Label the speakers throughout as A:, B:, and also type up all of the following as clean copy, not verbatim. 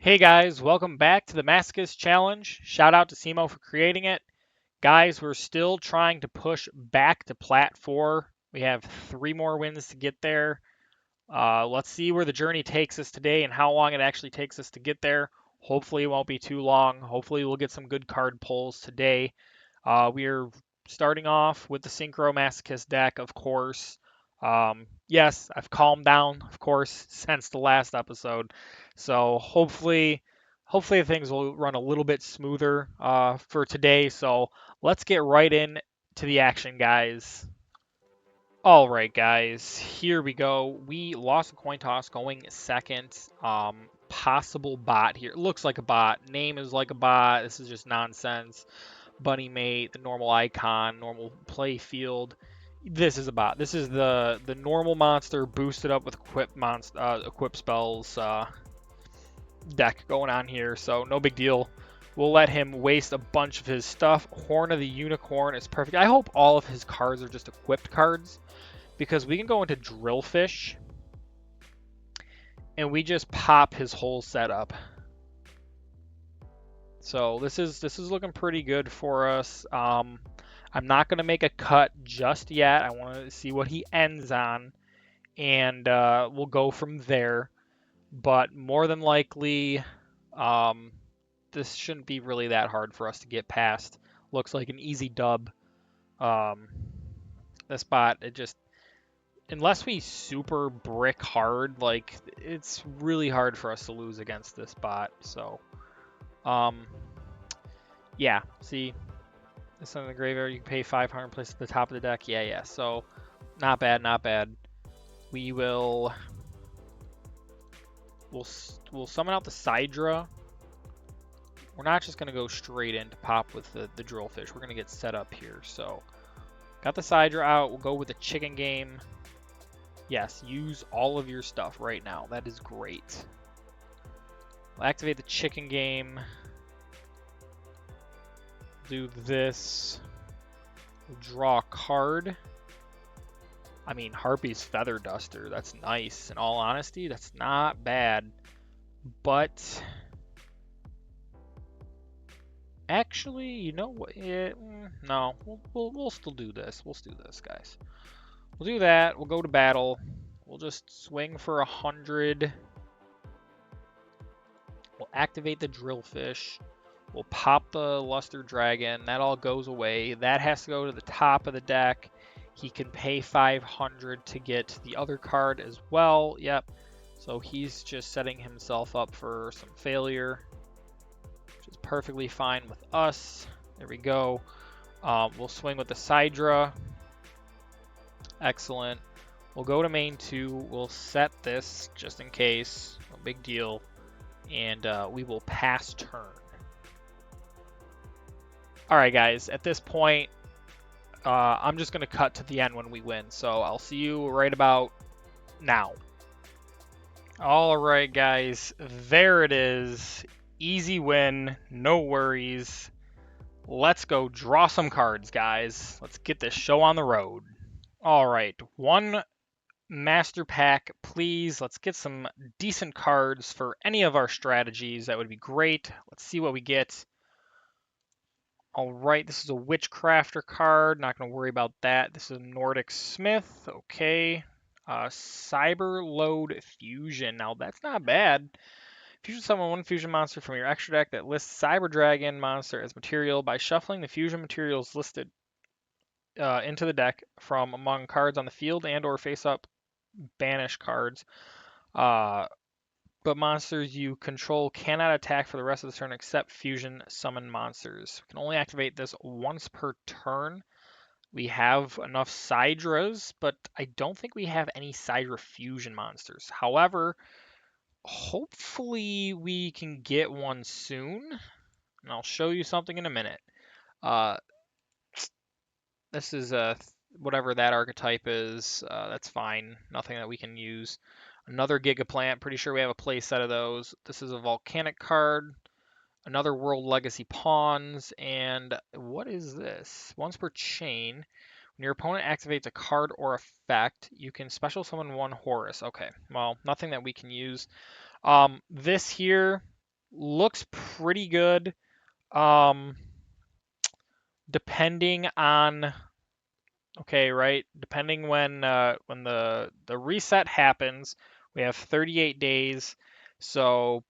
A: Hey guys, welcome back to the Masochist Challenge. Shout out to Simo for creating it. Guys, we're still trying to push back to Plat 4. We have 3 more wins to get there. Let's see where the journey takes us today and how long it actually takes us to get there. Hopefully it won't be too long. Hopefully we'll get some good card pulls today. We're starting off with the Synchro Masochist deck, of course. Yes, I've calmed down, of course, since the last episode. So hopefully things will run a little bit smoother for today. So let's get right in to the action, guys. All right, guys, here we go. We lost a coin toss going second. Possible bot here. Looks like a bot. Name is like a bot. This is just nonsense. Bunny mate, the normal icon, normal play field. This is a bot. This is the normal monster boosted up with equip spells deck going on here. So no big deal. We'll let him waste a bunch of his stuff. Horn of the Unicorn is perfect. I hope all of his cards are just equipped cards, because we can go into Drillfish and we just pop his whole setup. So this is looking pretty good for us. I'm not going to make a cut just yet. I want to see what he ends on, and we'll go from there. But more than likely, this shouldn't be really that hard for us to get past. Looks like an easy dub. Um, this bot, it just, unless we super brick hard, like, it's really hard for us to lose against this bot. So, yeah, see, this in the graveyard, you can pay 500, place at the top of the deck. Yeah. So, not bad, not bad. We'll summon out the Sidra. We're not just gonna go straight in to pop with the Drillfish. We're gonna get set up here. So, got the Sidra out. We'll go with the Chicken Game. Yes, use all of your stuff right now. That is great. We'll activate the Chicken Game. Do this. We'll draw a card. I mean, Harpy's Feather Duster. That's nice. In all honesty, that's not bad. But actually, you know what? No, we'll still do this. We'll do this, guys. We'll do that. We'll go to battle. We'll just swing for 100. We'll activate the Drillfish. We'll pop the Luster Dragon. That all goes away. That has to go to the top of the deck. He can pay 500 to get the other card as well. Yep. So he's just setting himself up for some failure, which is perfectly fine with us. There we go. We'll swing with the Sidra. Excellent. We'll go to main 2. We'll set this just in case. No big deal. And we will pass turn. Alright, guys. At this point, I'm just going to cut to the end when we win. So I'll see you right about now. Alright, guys. There it is. Easy win. No worries. Let's go draw some cards, guys. Let's get this show on the road. Alright. 1 master pack, please. Let's get some decent cards for any of our strategies. That would be great. Let's see what we get. Alright, this is a Witchcrafter card. Not going to worry about that. This is a Nordic Smith. Okay. Cyber Load Fusion. Now, that's not bad. Fusion summon 1 fusion monster from your extra deck that lists Cyber Dragon monster as material by shuffling the fusion materials listed into the deck from among cards on the field and or face-up banish cards. But monsters you control cannot attack for the rest of the turn except fusion summon monsters. We can only activate this once per turn. We have enough Sidras, but I don't think we have any Sidra fusion monsters. However, hopefully we can get one soon, and I'll show you something in a minute. This is whatever that archetype is. That's fine. Nothing that we can use. Another Gigaplant. Pretty sure we have a play set of those. This is a Volcanic card. Another World Legacy Pawns. And what is this? Once per chain. When your opponent activates a card or effect, you can special summon 1 Horus. Okay, well, nothing that we can use. This here,
B: looks pretty good. Depending on okay, right? Depending when the reset happens, we have 38 days. So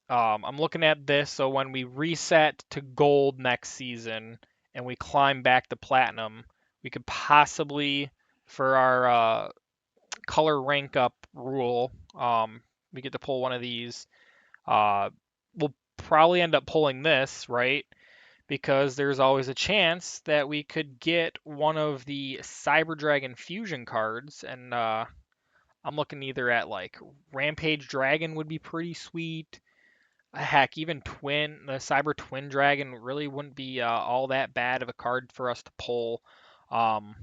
B: I'm looking at this. So when we reset to gold next season and we climb back to platinum, we could possibly, for our color rank up rule, we get to pull one of these. Uh, we'll probably end up pulling this, right? Because there's always a chance that we could get one of the Cyber Dragon fusion cards, and I'm looking either at like Rampage Dragon would be pretty sweet. Heck, even the Cyber Twin Dragon really wouldn't be all that bad of a card for us to pull. Um,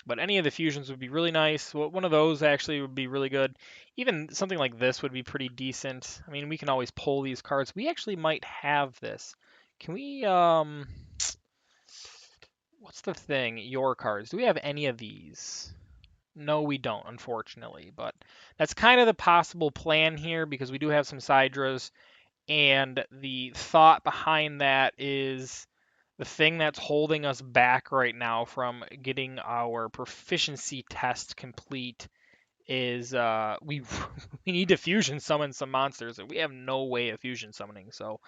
B: but any of the fusions would be really nice. One of those actually would be really good. Even something like this would be pretty decent. I mean, we can always pull these cards. We actually might have this. Can we, what's the thing? Your cards. Do we have any of these? No, we don't, unfortunately. But that's kind of the possible plan here because we do have some Sidras. And the thought behind that is the thing that's holding us back right now from getting our proficiency test complete is we we need to fusion summon some monsters and we have no way of fusion summoning. So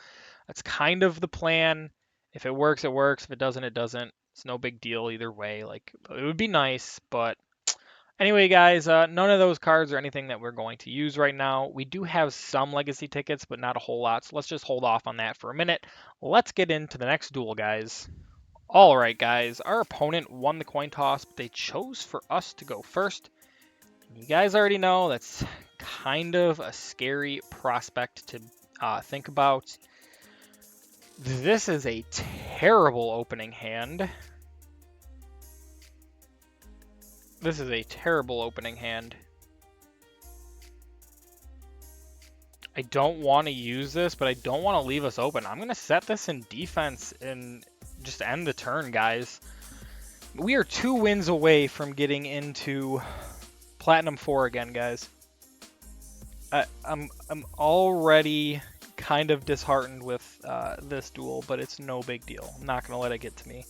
B: that's kind of the plan. If it works, it works. If it doesn't, it doesn't. It's no big deal either way. Like it would be nice, but anyway, guys, none of those cards are anything that we're going to use right now. We do have some legacy tickets, but not a whole lot, so let's just hold off on that for a minute. Let's get into the next duel, guys. All right, guys, our opponent won the coin toss, but they chose for us to go first. You guys already know that's kind of a scary prospect to think about. This is a terrible opening hand. This is a terrible opening hand. I don't want to use this, but I don't want to leave us open. I'm going to set this in defense and just end the turn, guys. We are 2 wins away from getting into Platinum 4 again, guys. I'm already kind of disheartened with this duel, but it's no big deal. I'm not going to let it get to me.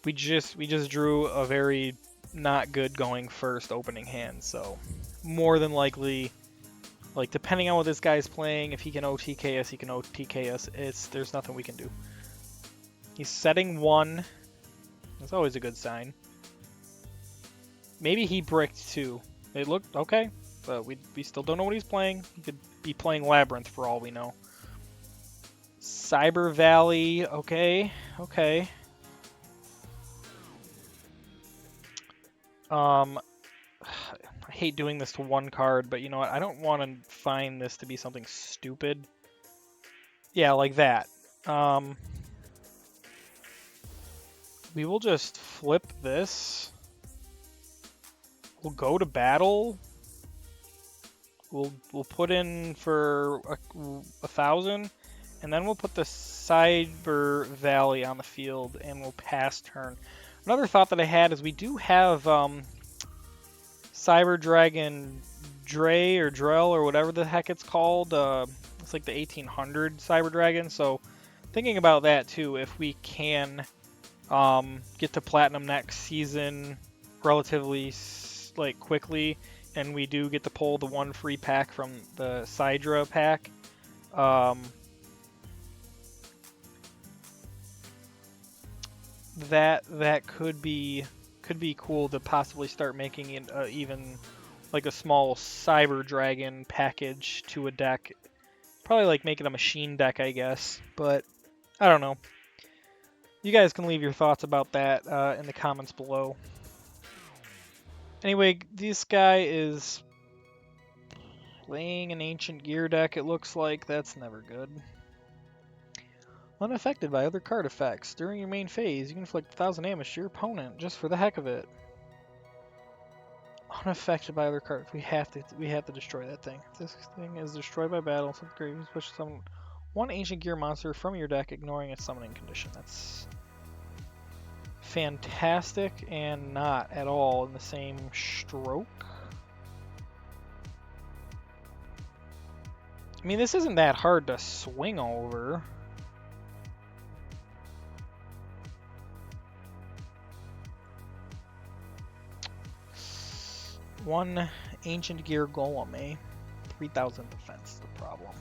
B: We just drew a very not good going first opening hand, so more than likely, like depending on what this guy's playing, if he can OTK us, he can OTK us. There's nothing we can do. He's setting 1. That's always a good sign. Maybe he bricked 2. It looked okay, but we still don't know what he's playing. He could be playing Labyrinth for all we know. Cyber Valley, okay. I hate doing this to one card, but you know what? I don't want to find this to be something stupid. Yeah, like that. We will just flip this. We'll go to battle. We'll put in for 1,000, and then we'll put the Cyber Valley on the field, and we'll pass turn. Another thought that I had is we do have Cyber Dragon Dre or Drell or whatever the heck it's called. It's like the 1800 Cyber Dragon. So thinking about that too, if we can get to Platinum next season relatively like quickly, and we do get to pull the 1 free pack from the Sidra pack. That could be cool to possibly start making it even like a small Cyber Dragon package to a deck. Probably like make it a machine deck, I guess. But I don't know. You guys can leave your thoughts about that in the comments below. Anyway, this guy is playing an Ancient Gear deck, it looks like. That's never good. Unaffected by other card effects. During your main phase, you can inflict 1,000 damage to your opponent, just for the heck of it. Unaffected by other cards. We have to destroy that thing. If this thing is destroyed by battle, so great, you push summon 1 Ancient Gear monster from your deck, ignoring its summoning condition. That's fantastic and not at all in the same stroke. I mean, this isn't that hard to swing over. One Ancient Gear Golem, eh? 3,000 defense is the problem.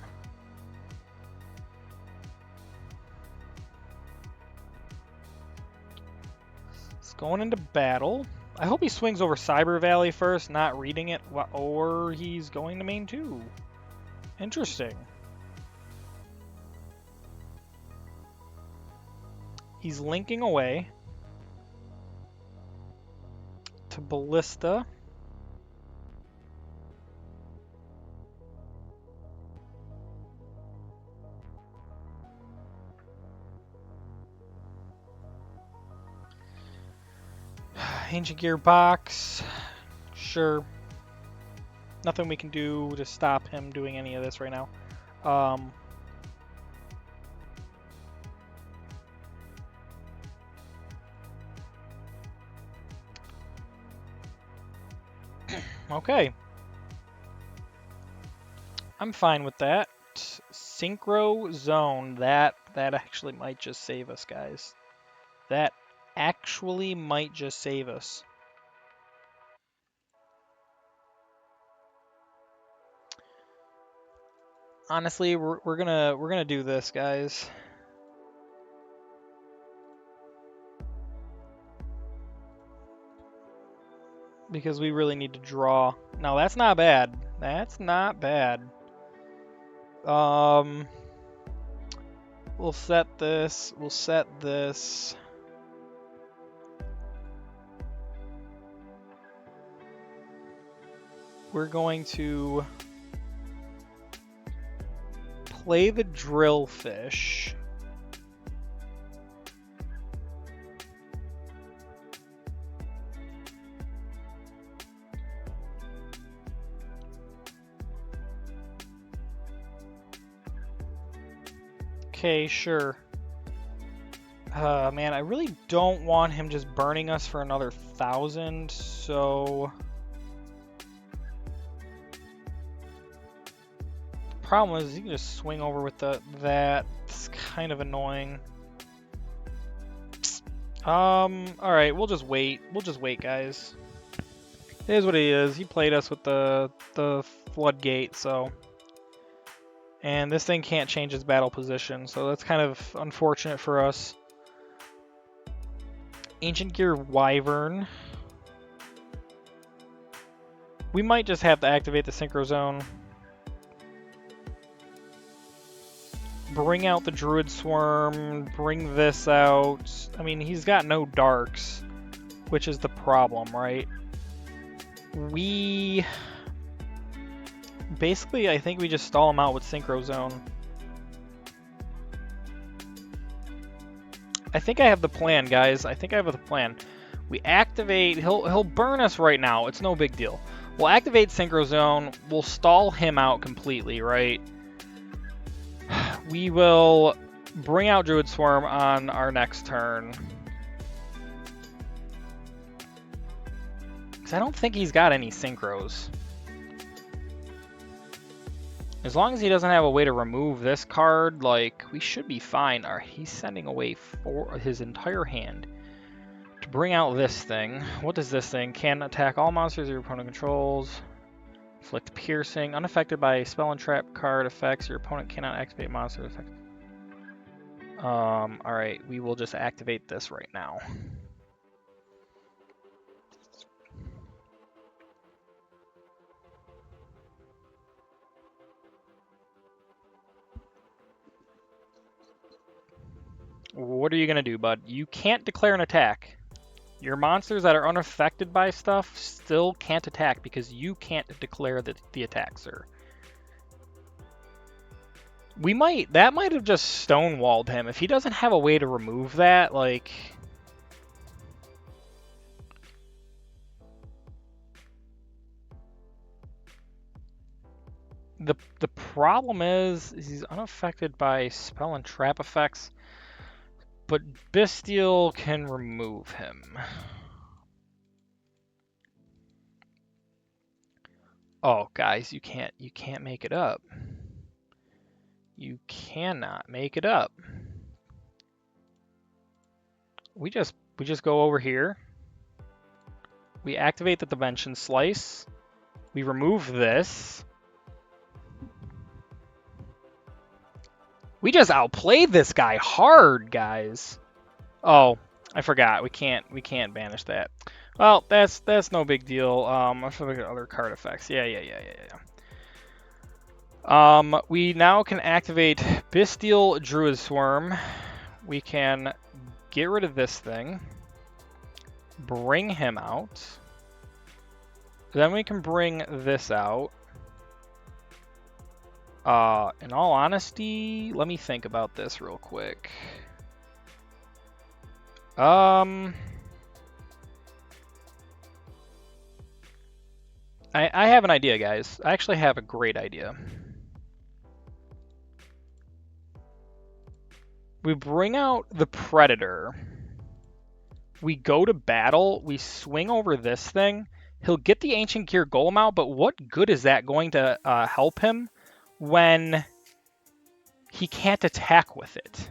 B: It's going into battle. I hope he swings over Cyber Valley first, not reading it, or he's going to main 2. Interesting. He's linking away to Ballista. Ancient Gearbox. Sure. Nothing we can do to stop him doing any of this right now. Okay. I'm fine with that. Synchro Zone. That actually might just save us, guys. That actually might just save us. Honestly, we're gonna do this, guys. Because we really need to draw. Now that's not bad. That's not bad. We'll set this. We'll set this. We're going to play the drillfish. Okay, sure. Man, I really don't want him just burning us for another 1,000, so... The problem is he can just swing over with that. It's kind of annoying. Alright, we'll just wait. We'll just wait, guys. It is what it is. He played us with the floodgate, so... And this thing can't change its battle position, so that's kind of unfortunate for us. Ancient Gear Wyvern. We might just have to activate the Synchro Zone. Bring out the Druid Swarm, bring this out. I mean, he's got no darks, which is the problem, right? Basically, I think we just stall him out with Synchro Zone. I think I have the plan, guys. I think I have the plan. We activate... He'll burn us right now. It's no big deal. We'll activate Synchro Zone. We'll stall him out completely, right? We will bring out Druid Swarm on our next turn. Because I don't think he's got any Synchros. As long as he doesn't have a way to remove this card, like, we should be fine. He's sending away his entire hand to bring out this thing. What does this thing? Can attack all monsters your opponent controls. Inflict piercing. Unaffected by spell and trap card effects. Your opponent cannot activate monster effects. Alright, we will just activate this right now. What are you going to do, bud? You can't declare an attack. Your monsters that are unaffected by stuff still can't attack because you can't declare the attack, sir. That might have just stonewalled him. If he doesn't have a way to remove that, like... The problem is he's unaffected by spell and trap effects. But Bestial can remove him. Oh, guys, you can't make it up. You cannot make it up. We just go over here. We activate the dimension slice. We remove this. We just outplayed this guy hard, guys. Oh, I forgot. We can't banish that. Well, that's no big deal. Let's look at other card effects. Yeah. We now can activate Bestial Druid Swarm. We can get rid of this thing. Bring him out. Then we can bring this out. In all honesty, let me think about this real quick. I have an idea, guys. I actually have a great idea. We bring out the Predator. We go to battle. We swing over this thing. He'll get the Ancient Gear Golem out, but what good is that going to help him when he can't attack with it?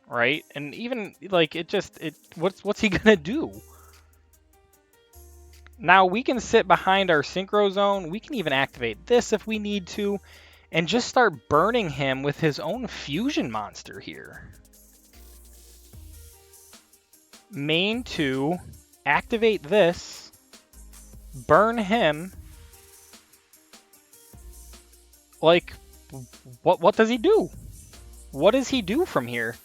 B: Right? And even like what's he gonna do? Now we can sit behind our Synchro Zone. We can even activate this if we need to, and just start burning him with his own fusion monster here. Main 2, activate this, burn him. Like, what does he do? What does he do from here?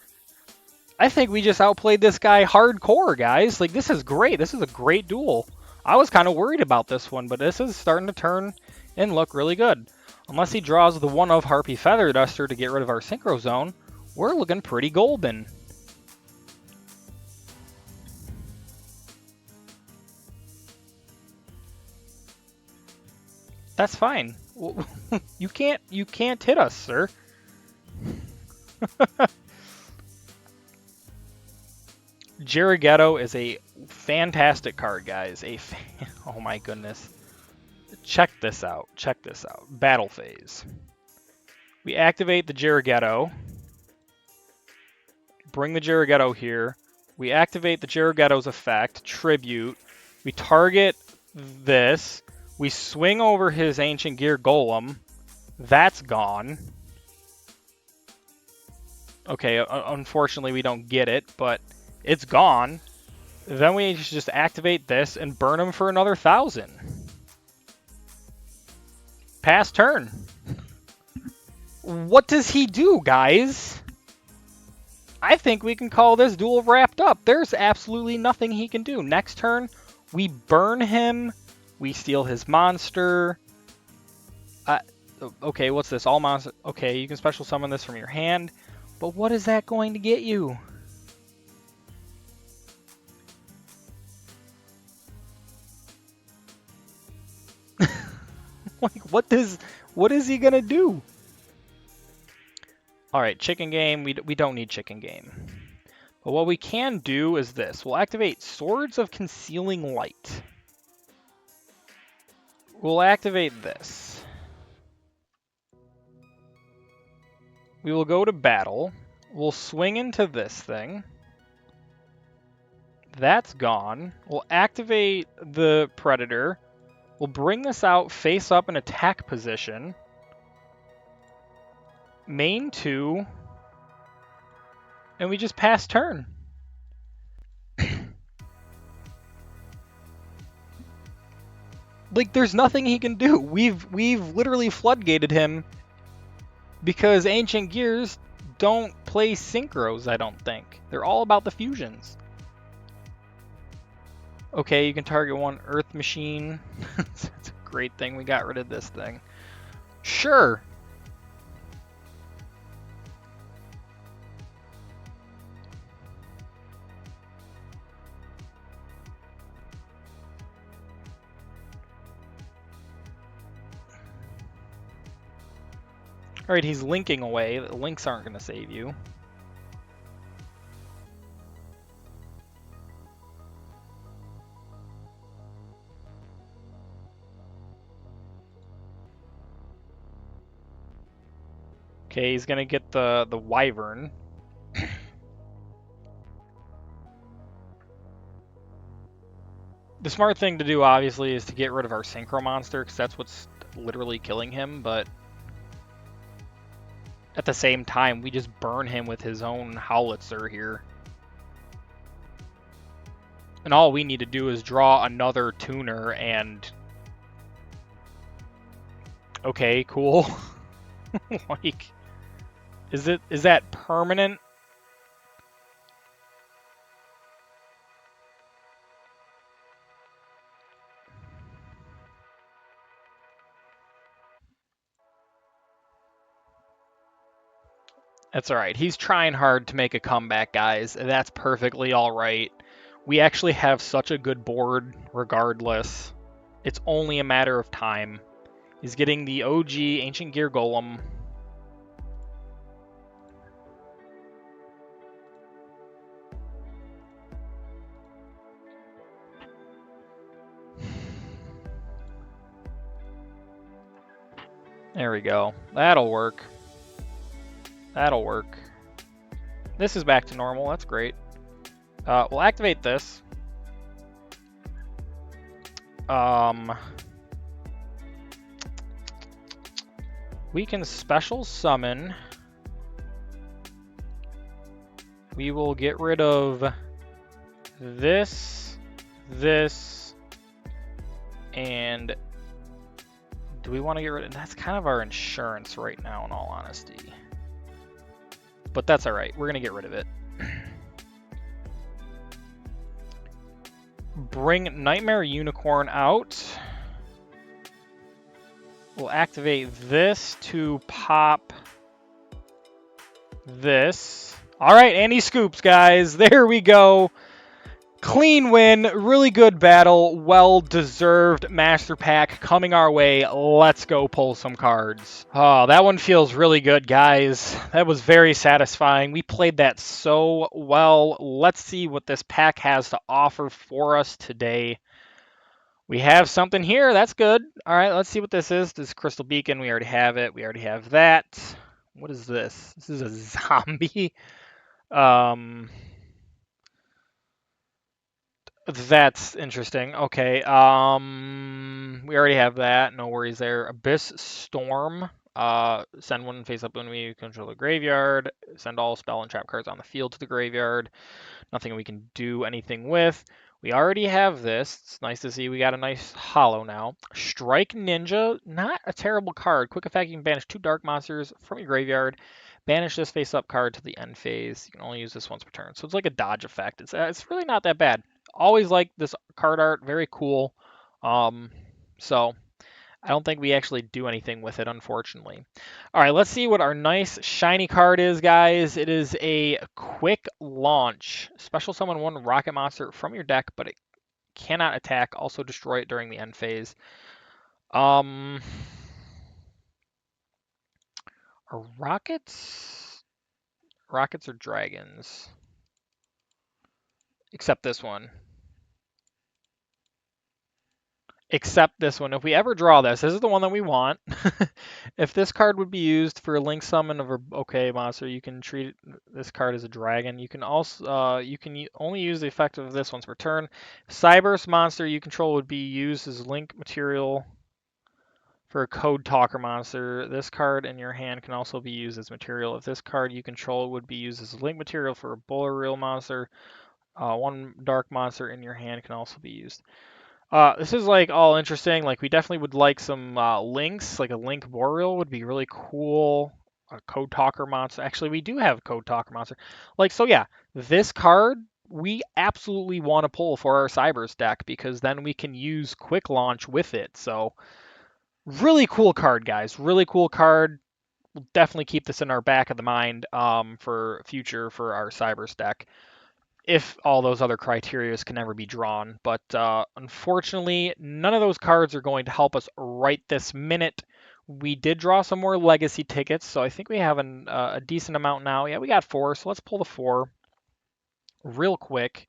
B: I think we just outplayed this guy hardcore, guys. Like, this is great. This is a great duel. I was kind of worried about this one, but this is starting to turn and look really good. Unless he draws the one of Harpy Feather Duster to get rid of our Synchro Zone, we're looking pretty golden. That's fine. You can't hit us, sir. YuGiOh is a fantastic card, guys. Oh my goodness. Check this out. Check this out. Battle phase. We activate the YuGiOh. Bring the YuGiOh here. We activate the YuGiOh's effect, Tribute. We target this. We swing over his Ancient Gear Golem. That's gone. Okay, unfortunately we don't get it, but it's gone. Then we just activate this and burn him for another 1,000. Pass turn. What does he do, guys? I think we can call this duel wrapped up. There's absolutely nothing he can do. Next turn, we burn him. We steal his monster. Okay, what's this? All monster. Okay, you can special summon this from your hand. But what is that going to get you? Like, what is he gonna do? All right, chicken game. We don't need chicken game. But what we can do is this. We'll activate Swords of Concealing Light. We'll activate this. We will go to battle. We'll swing into this thing. That's gone. We'll activate the Predator. We'll bring this out face up in attack position. Main 2. And we just pass turn. Like, there's nothing he can do. We've literally floodgated him because Ancient Gears don't play synchros, I don't think. They're all about the fusions. Okay, you can target one Earth Machine. That's a great thing. We got rid of this thing. Sure. Alright, he's linking away. The links aren't going to save you.
A: Okay, he's gonna get the Wyvern. The smart thing to do, obviously, is to get rid of our Synchro Monster, because that's what's literally killing him, but at the same time, we just burn him with his own Howitzer here. And all we need to do is draw another tuner and... Okay, cool. Like, is that permanent? That's alright. He's trying hard to make a comeback, guys. And that's perfectly alright. We actually have such a good board regardless. It's only a matter of time. He's getting the OG Ancient Gear Golem. There we go. That'll work. That'll work. This is back to normal. That's great. We'll activate this. We can special summon. We will get rid of this, and do we want to get rid of... That's kind of our insurance right now, in all honesty. But that's alright. We're going to get rid of it. Bring Nightmare Unicorn out. We'll activate this to pop this. Alright, and he scoops, guys. There we go. Clean win, really good battle, well-deserved Master Pack coming our way. Let's go pull some cards. Oh, that one feels really good, guys. That was very satisfying. We played that so well. Let's see what this pack has to offer for us today. We have something here. That's good. All right, let's see what this is. This is Crystal Beacon. We already have it. We already have that. What is this? This is a zombie. That's interesting. Okay. We already have that. No worries there. Abyss Storm. Send one face up when we control the graveyard. Send all spell and trap cards on the field to the graveyard. Nothing we can do anything with. We already have this. It's nice to see we got a nice hollow now. Strike Ninja. Not a terrible card. Quick effect, you can banish 2 dark monsters from your graveyard. Banish this face-up card to the end phase. You can only use this once per turn. So it's like a dodge effect. It's really not that bad. Always like this card art. Very cool. So I don't think we actually do anything with it, unfortunately. All right, let's see what our nice shiny card is, guys. It is a quick launch. Special summon 1 rocket monster from your deck, but it cannot attack. Also destroy it during the end phase. Are rockets? Rockets or dragons? Except this one. Except this one. If we ever draw this is the one that we want. If this card would be used for a link summon of a okay monster, you can treat this card as a dragon. You can also only use the effect of this once per turn. Cyberse monster you control would be used as link material for a Code Talker monster. This card in your hand can also be used as material. If this card you control would be used as link material for a Boreal monster, 1 dark monster in your hand can also be used. This is like all interesting. Like we definitely would like some links. Like a Link Boreal would be really cool. A Code Talker monster. Actually, we do have Code Talker monster. Like so, yeah. This card we absolutely want to pull for our Cyberse deck because then we can use Quick Launch with it. So really cool card, guys. Really cool card. We'll definitely keep this in our back of the mind for future for our Cyberse deck, if all those other criteria can never be drawn. But unfortunately, none of those cards are going to help us right this minute. We did draw some more legacy tickets, so I think we have a decent amount now. Yeah, we got 4, so let's pull the 4 real quick.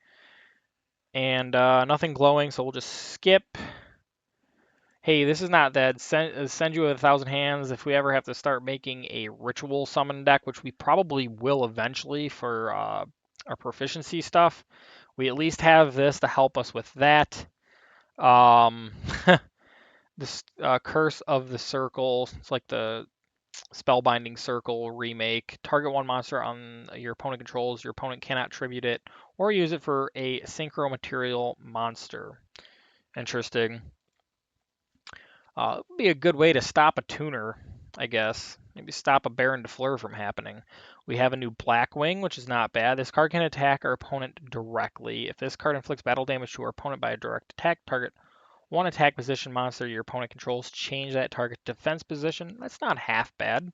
A: And nothing glowing, so we'll just skip. Hey, this is not dead. Send you 1,000 hands. If we ever have to start making a ritual summon deck, which we probably will eventually for our proficiency stuff, we at least have this to help us with that. This Curse of the Circle. It's like the Spellbinding Circle remake. Target one monster on your opponent controls. Your opponent cannot tribute it or use it for a synchro material monster. Interesting. It would be a good way to stop a tuner, I guess. Maybe stop a Baron de Fleur from happening. We have a new Blackwing, which is not bad. This card can attack our opponent directly. If this card inflicts battle damage to our opponent by a direct attack, target one attack position monster your opponent controls, change that target defense position. That's not half bad.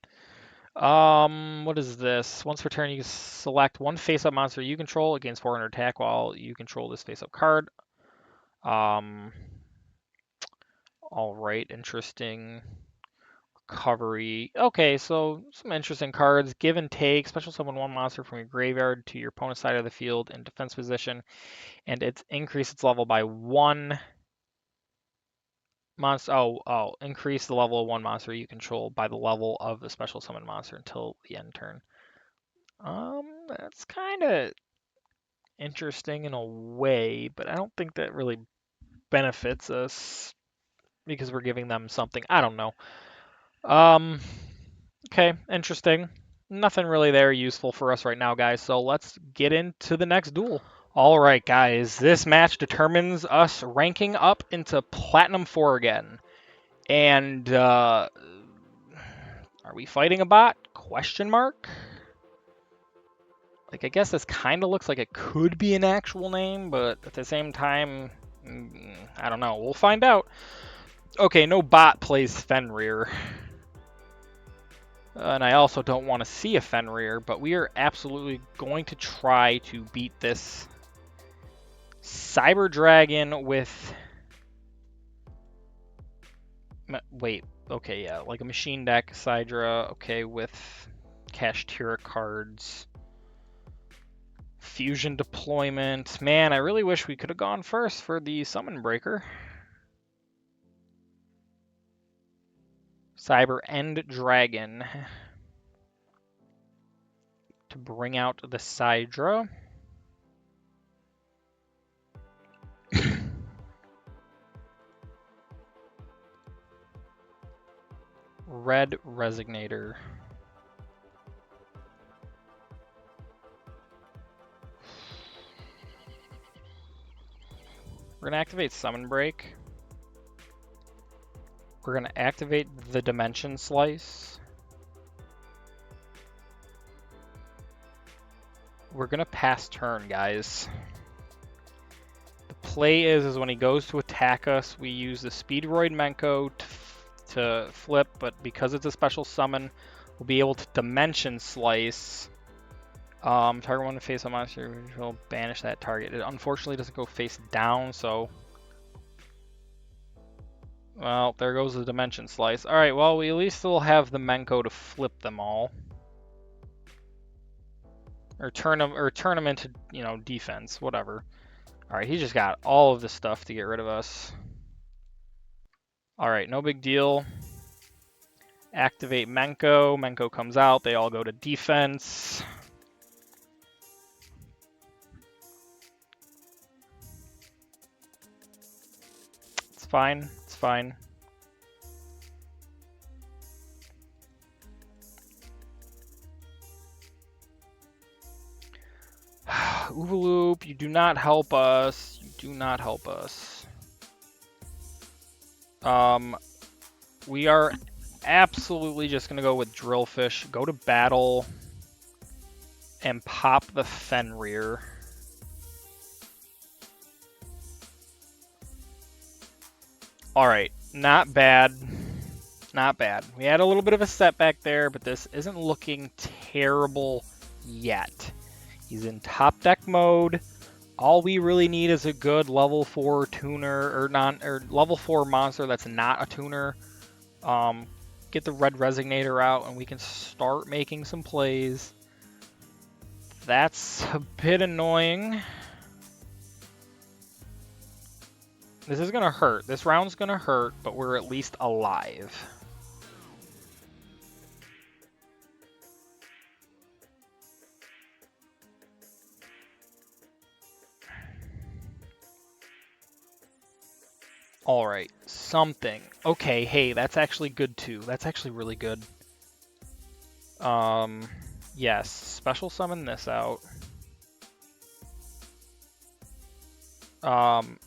A: What is this? Once per turn, you can select one face-up monster you control, against 400 attack while you control this face-up card. All right, interesting. Recovery. Okay, so some interesting cards. Give and take. Special summon one monster from your graveyard to your opponent's side of the field in defense position, and it's increase its level by one monster. Increase the level of one monster you control by the level of the special summon monster until the end turn. That's kind of interesting in a way, but I don't think that really benefits us because we're giving them something. I don't know. Okay, interesting. Nothing really there useful for us right now, guys, so let's get into the next duel. All right, guys, this match determines us ranking up into Platinum 4 again. And, are we fighting a bot? Question mark? Like, I guess this kind of looks like it could be an actual name, but at the same time, I don't know. We'll find out. Okay, no bot plays Fenrir. And I also don't want to see a Fenrir, but we are absolutely going to try to beat this Cyber Dragon with... Wait, okay, yeah, like a machine deck, Sidra, okay, with Kashtira cards. Fusion deployment. Man, I really wish we could have gone first for the Summon Breaker. Cyber End Dragon to bring out the Sidra. Red Resignator. We're going to activate Summon Break. We're going to activate the Dimension Slice. We're going to pass turn, guys. The play is when he goes to attack us, we use the Speedroid Menko to flip, but because it's a special summon, we'll be able to Dimension Slice. Target one to face a monster, will banish that target. It unfortunately doesn't go face down, so... Well, there goes the Dimension Slice. Alright, well, we at least will have the Menko to flip them all. Or turn them into, you know, defense, whatever. Alright, he just got all of the stuff to get rid of us. Alright, no big deal. Activate Menko. Menko comes out. They all go to defense. It's fine. It's fine. Oovaloop, you do not help us. You do not help us. We are absolutely just going to go with Drillfish, go to battle, and pop the Fenrir. Alright, not bad. Not bad. We had a little bit of a setback there, but this isn't looking terrible yet. He's in top deck mode. All we really need is a good level 4 tuner, or level 4 monster that's not a tuner. Get the Red Resignator out and we can start making some plays. That's a bit annoying.
B: This is gonna hurt. This round's gonna hurt, but we're at least alive. Alright, something. Okay, hey, that's actually good too. That's actually really good. Yes, special summon this out.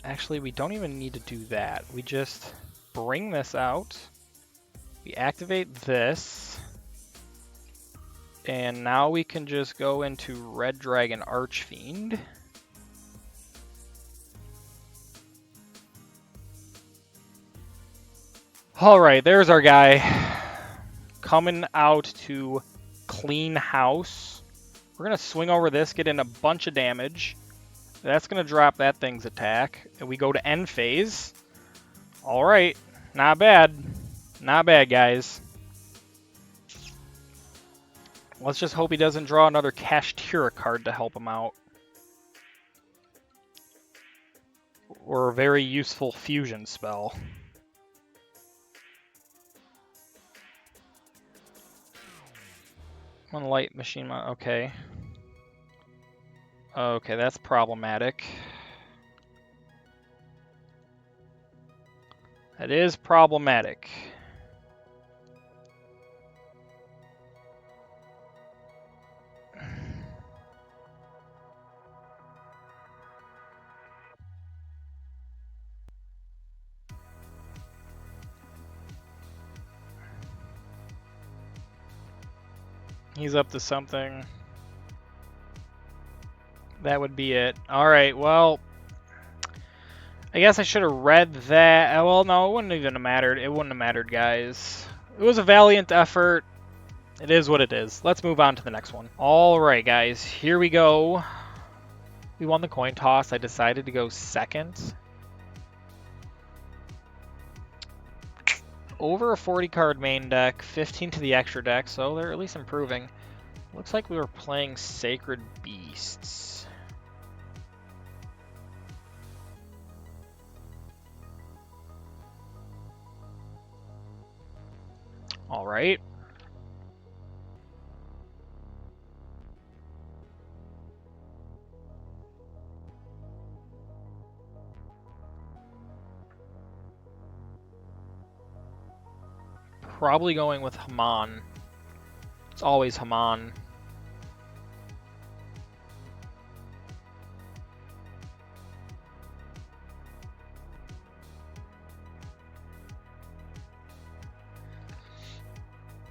B: Actually, we don't even need to do that. We just bring this out. We activate this. And now we can just go into Red Dragon Archfiend. Alright, there's our guy. Coming out to clean house. We're going to swing over this, get in a bunch of damage. That's going to drop that thing's attack. And we go to end phase. Alright, not bad. Not bad, guys. Let's just hope he doesn't draw another Kashtira card to help him out. Or a very useful fusion spell. One light machine, okay. Okay, that's problematic. That is problematic. He's up to something. That would be it. Alright, well, I guess I should have read that. Well, no, it wouldn't even have mattered. It wouldn't have mattered, guys. It was a valiant effort. It is what it is. Let's move on to the next one. Alright, guys, here we go. We won the coin toss. I decided to go second. Over a 40 card main deck, 15 to the extra deck, so they're at least improving. Looks like we were playing Sacred Beasts. Alright. Probably going with Haman. It's always Haman.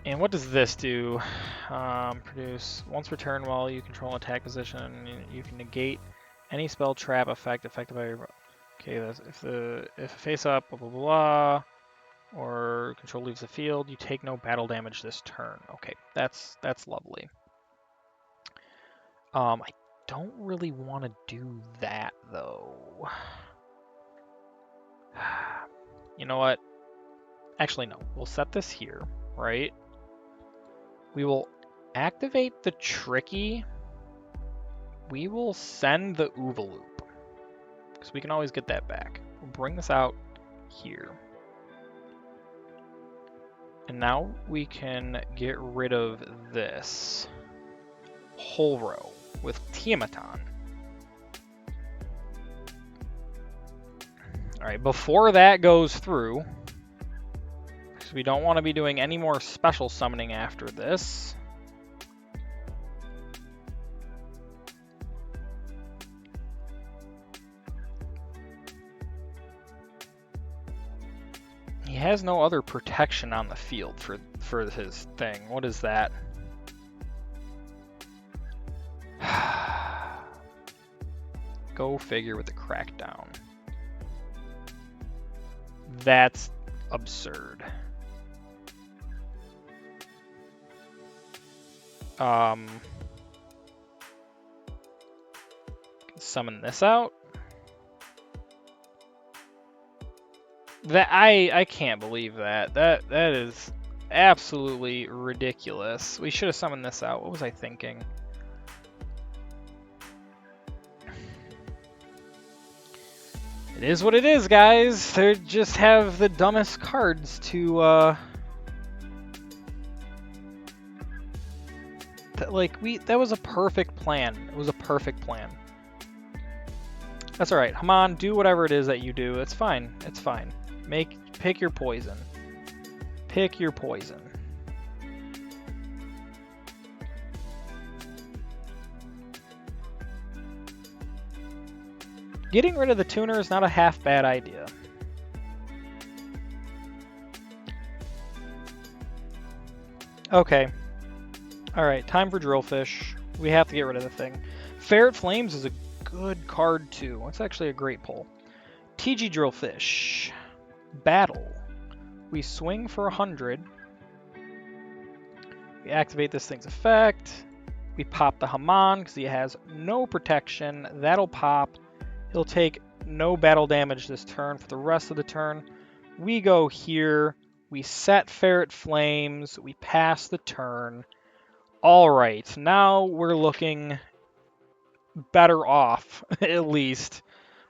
B: And what does this do? Produce once per turn while you control an attack position, you can negate any spell trap effect affected by your. Okay, that's if a face up, blah blah blah, or control leaves the field, you take no battle damage this turn. Okay, that's lovely. I don't really want to do that though. You know what? Actually, no. We'll set this here, right? We will activate the Tricky. We will send the Oovaloop, because we can always get that back. We'll bring this out here. And now we can get rid of this whole row with Tiamaton. Alright, before that goes through, because we don't want to be doing any more special summoning after this. He has no other protection on the field for his thing. What is that? Go figure with the crackdown. That's absurd. Summon this out. That I can't believe that. That is absolutely ridiculous. We should have summoned this out. What was I thinking? It is what it is, guys. They just have the dumbest cards to, that was a perfect plan. It was a perfect plan. That's alright. Haman, do whatever it is that you do. It's fine. It's fine. Pick your poison. Pick your poison. Getting rid of the tuner is not a half bad idea. Okay. Alright, time for Drillfish. We have to get rid of the thing. Ferret Flames is a good card too. That's actually a great pull. TG Drillfish. Battle. We swing for 100. We activate this thing's effect. We pop the Haman because he has no protection. That'll pop. He'll take no battle damage this turn for the rest of the turn. We go here. We set Ferret Flames. We pass the turn. All right, now we're looking better off, at least.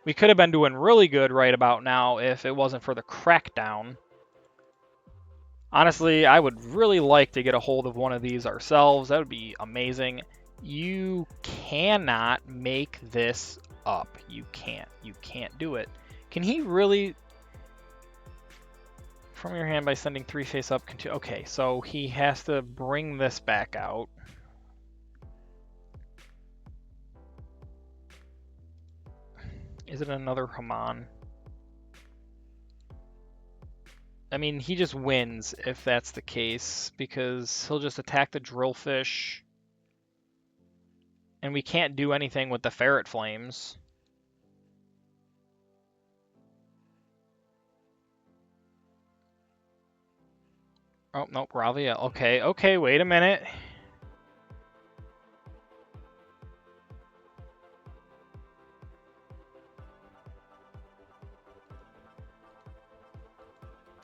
B: We could have been doing really good right about now if it wasn't for the crackdown. Honestly, I would really like to get a hold of one of these ourselves. That would be amazing. You cannot make this up. You can't. You can't do it. Can he really... From your hand by sending 3 face up. Okay, so he has to bring this back out. Is it another Haman? I mean, he just wins if that's the case, because he'll just attack the Drillfish. And we can't do anything with the Ferret Flames. Oh, no, Bravia. Okay, okay, wait a minute.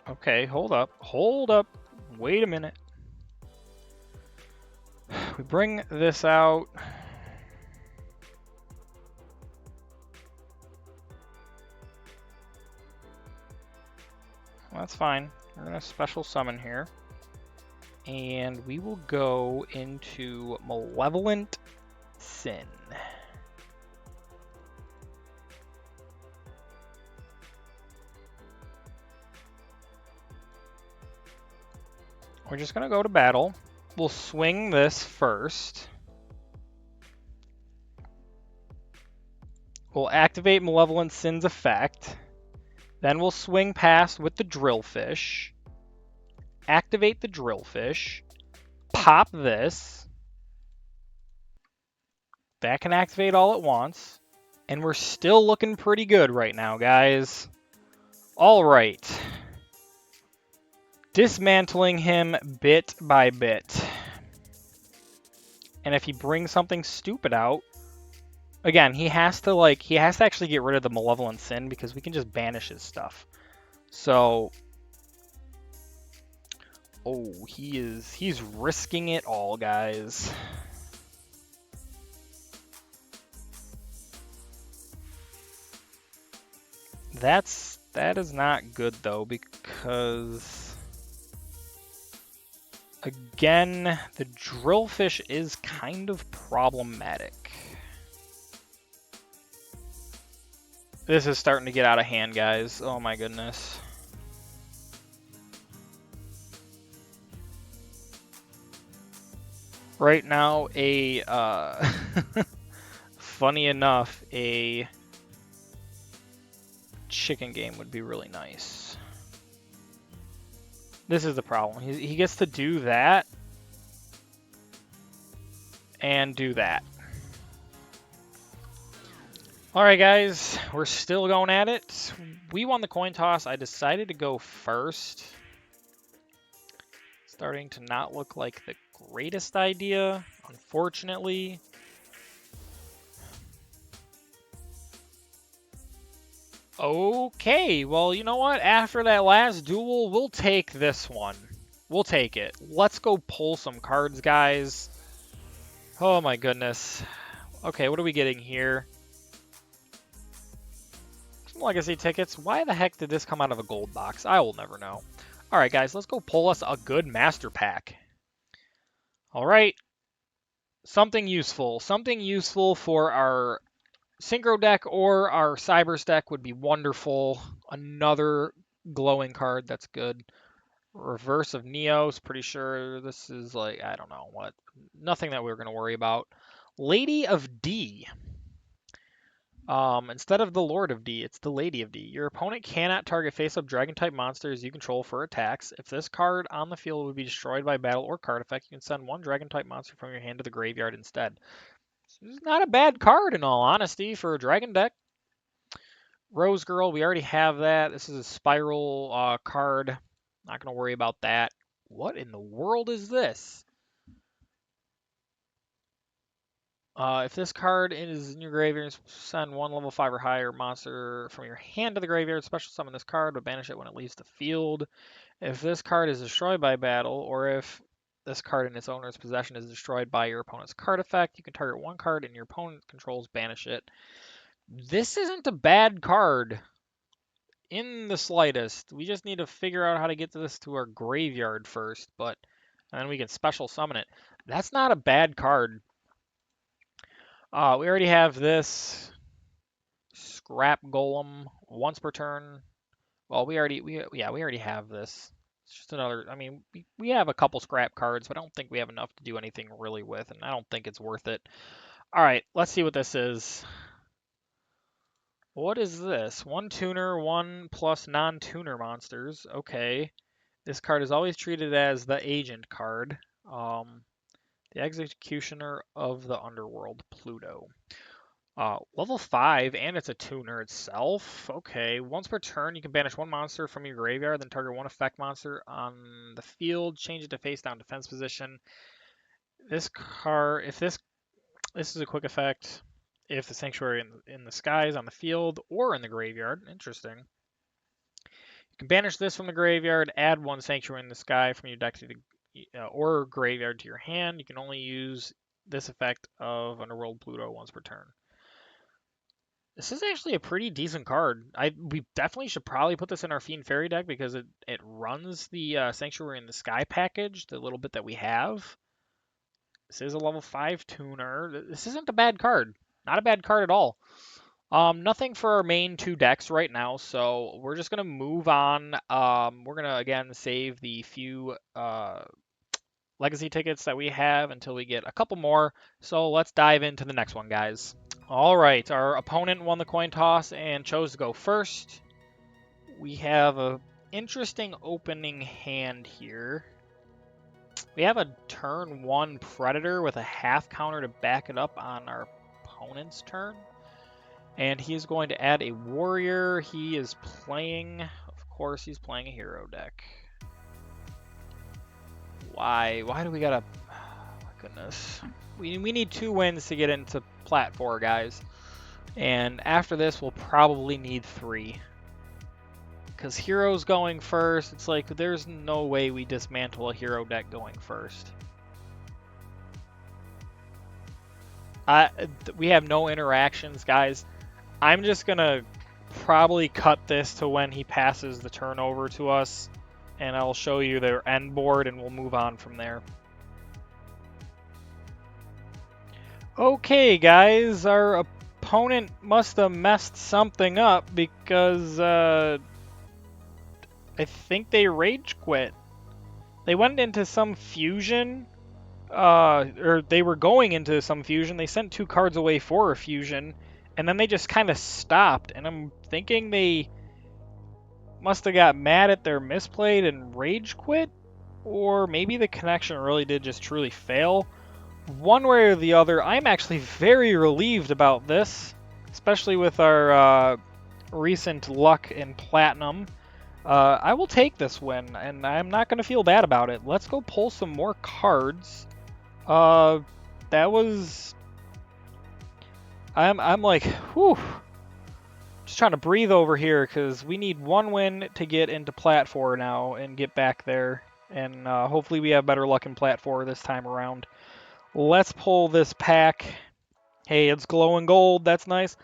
B: Okay, hold up. Hold up. Wait a minute. We bring this out. Well, that's fine. We're going to special summon here. And we will go into Malevolent Sin. We're just going to go to battle. We'll swing this first. We'll activate Malevolent Sin's effect. Then we'll swing past with the Drillfish. Activate the Drillfish. Pop this. That can activate all at once. And we're still looking pretty good right now, guys. All right. Dismantling him bit by bit. And if he brings something stupid out, again, he has to actually get rid of the Malevolent Sin because we can just banish his stuff. So, oh, he's risking it all, guys. That is not good though, because again, the Drillfish is kind of problematic. This is starting to get out of hand, guys. Oh my goodness. Right now, funny enough, a chicken game would be really nice. This is the problem. He gets to do that and do that. Alright guys, we're still going at it. We won the coin toss. I decided to go first. Starting to not look like the greatest idea, unfortunately. Okay, well, you know what? After that last duel, we'll take this one. We'll take it. Let's go pull some cards, guys. Oh my goodness. Okay, what are we getting here?
A: Some legacy tickets. Why the heck did this come out of a gold box? I will never know. All right, guys, let's go pull us a good master pack. All right. Something useful. Something useful for our Synchro deck or our Cybers deck would be wonderful. Another glowing card, that's good. Reverse of Neos, pretty sure this is like, I don't know what. Nothing that we're going to worry about. Lady of D. Instead of the Lord of D, it's the Lady of D. Your opponent cannot target face-up Dragon-type monsters you control for attacks. If this card on the field would be destroyed by battle or card effect, you can send one Dragon-type monster from your hand to the graveyard instead. This is not a bad card, in all honesty, for a Dragon deck. Rose Girl, we already have that. This is a Spiral card. Not going to worry about that. What in the world is this? If this card is in your graveyard, send one level 5 or higher monster from your hand to the graveyard. Special summon this card, but banish it when it leaves the field. If this card is destroyed by battle, or if this card in its owner's possession is destroyed by your opponent's card effect, you can target one card and your opponent controls, banish it. This isn't a bad card in the slightest. We just need to figure out how to get this to our graveyard first, and then we can special summon it. That's not a bad card. We already have this Scrap Golem once per turn. Well, we already have this. It's just another. I mean, we have a couple scrap cards, but I don't think we have enough to do anything really with, and I don't think it's worth it. All right, let's see what this is. What is this? One tuner, one plus non-tuner monsters. Okay. This card is always treated as the agent card. The Executioner of the Underworld, Pluto. Level 5, and it's a tuner itself. Okay, once per turn, you can banish one monster from your graveyard, then target one effect monster on the field, change it to face down defense position. This card, if this is a quick effect, if the Sanctuary in the sky is on the field or in the graveyard. Interesting. You can banish this from the graveyard, add one Sanctuary in the sky from your deck to the or graveyard to your hand. You can only use this effect of Underworld Pluto once per turn. This is actually a pretty decent card. We definitely should probably put this in our Fiend Fairy deck because it runs the Sanctuary in the Sky package, the little bit that we have. This is a level 5 tuner. This isn't a bad card. Not a bad card at all. Nothing for our main two decks right now, so we're just going to move on. We're going to, again, save the few legacy tickets that we have until we get a couple more. So let's dive into the next one, guys. All right, our opponent won the coin toss and chose to go first. We have an interesting opening hand here. We have a turn 1 Predator with a half counter to back it up on our opponent's turn. And he is going to add a warrior. He is playing, of course, he's playing a hero deck. Why? Why do we gotta... Oh, my goodness. We need 2 wins to get into Plat 4, guys. And after this, we'll probably need 3. Because hero's going first. It's like, there's no way we dismantle a hero deck going first. We have no interactions, guys. I'm just going to probably cut this to when he passes the turn over to us. And I'll show you their end board, and we'll move on from there. Okay, guys. Our opponent must have messed something up because I think they rage quit. They went into some fusion, or they were going into some fusion. They sent 2 cards away for a fusion, and then they just kind of stopped. And I'm thinking they must have got mad at their misplayed and rage quit, or maybe the connection really did just truly fail. One way or the other, I'm actually very relieved about this, especially with our recent luck in Platinum. I will take this win, and I'm not going to feel bad about it. Let's go pull some more cards. That was... I'm like, whew. Just trying to breathe over here, because we need 1 win to get into Plat 4 now and get back there. And hopefully we have better luck in Plat 4 this time around. Let's pull this pack. Hey, it's glowing gold. That's nice.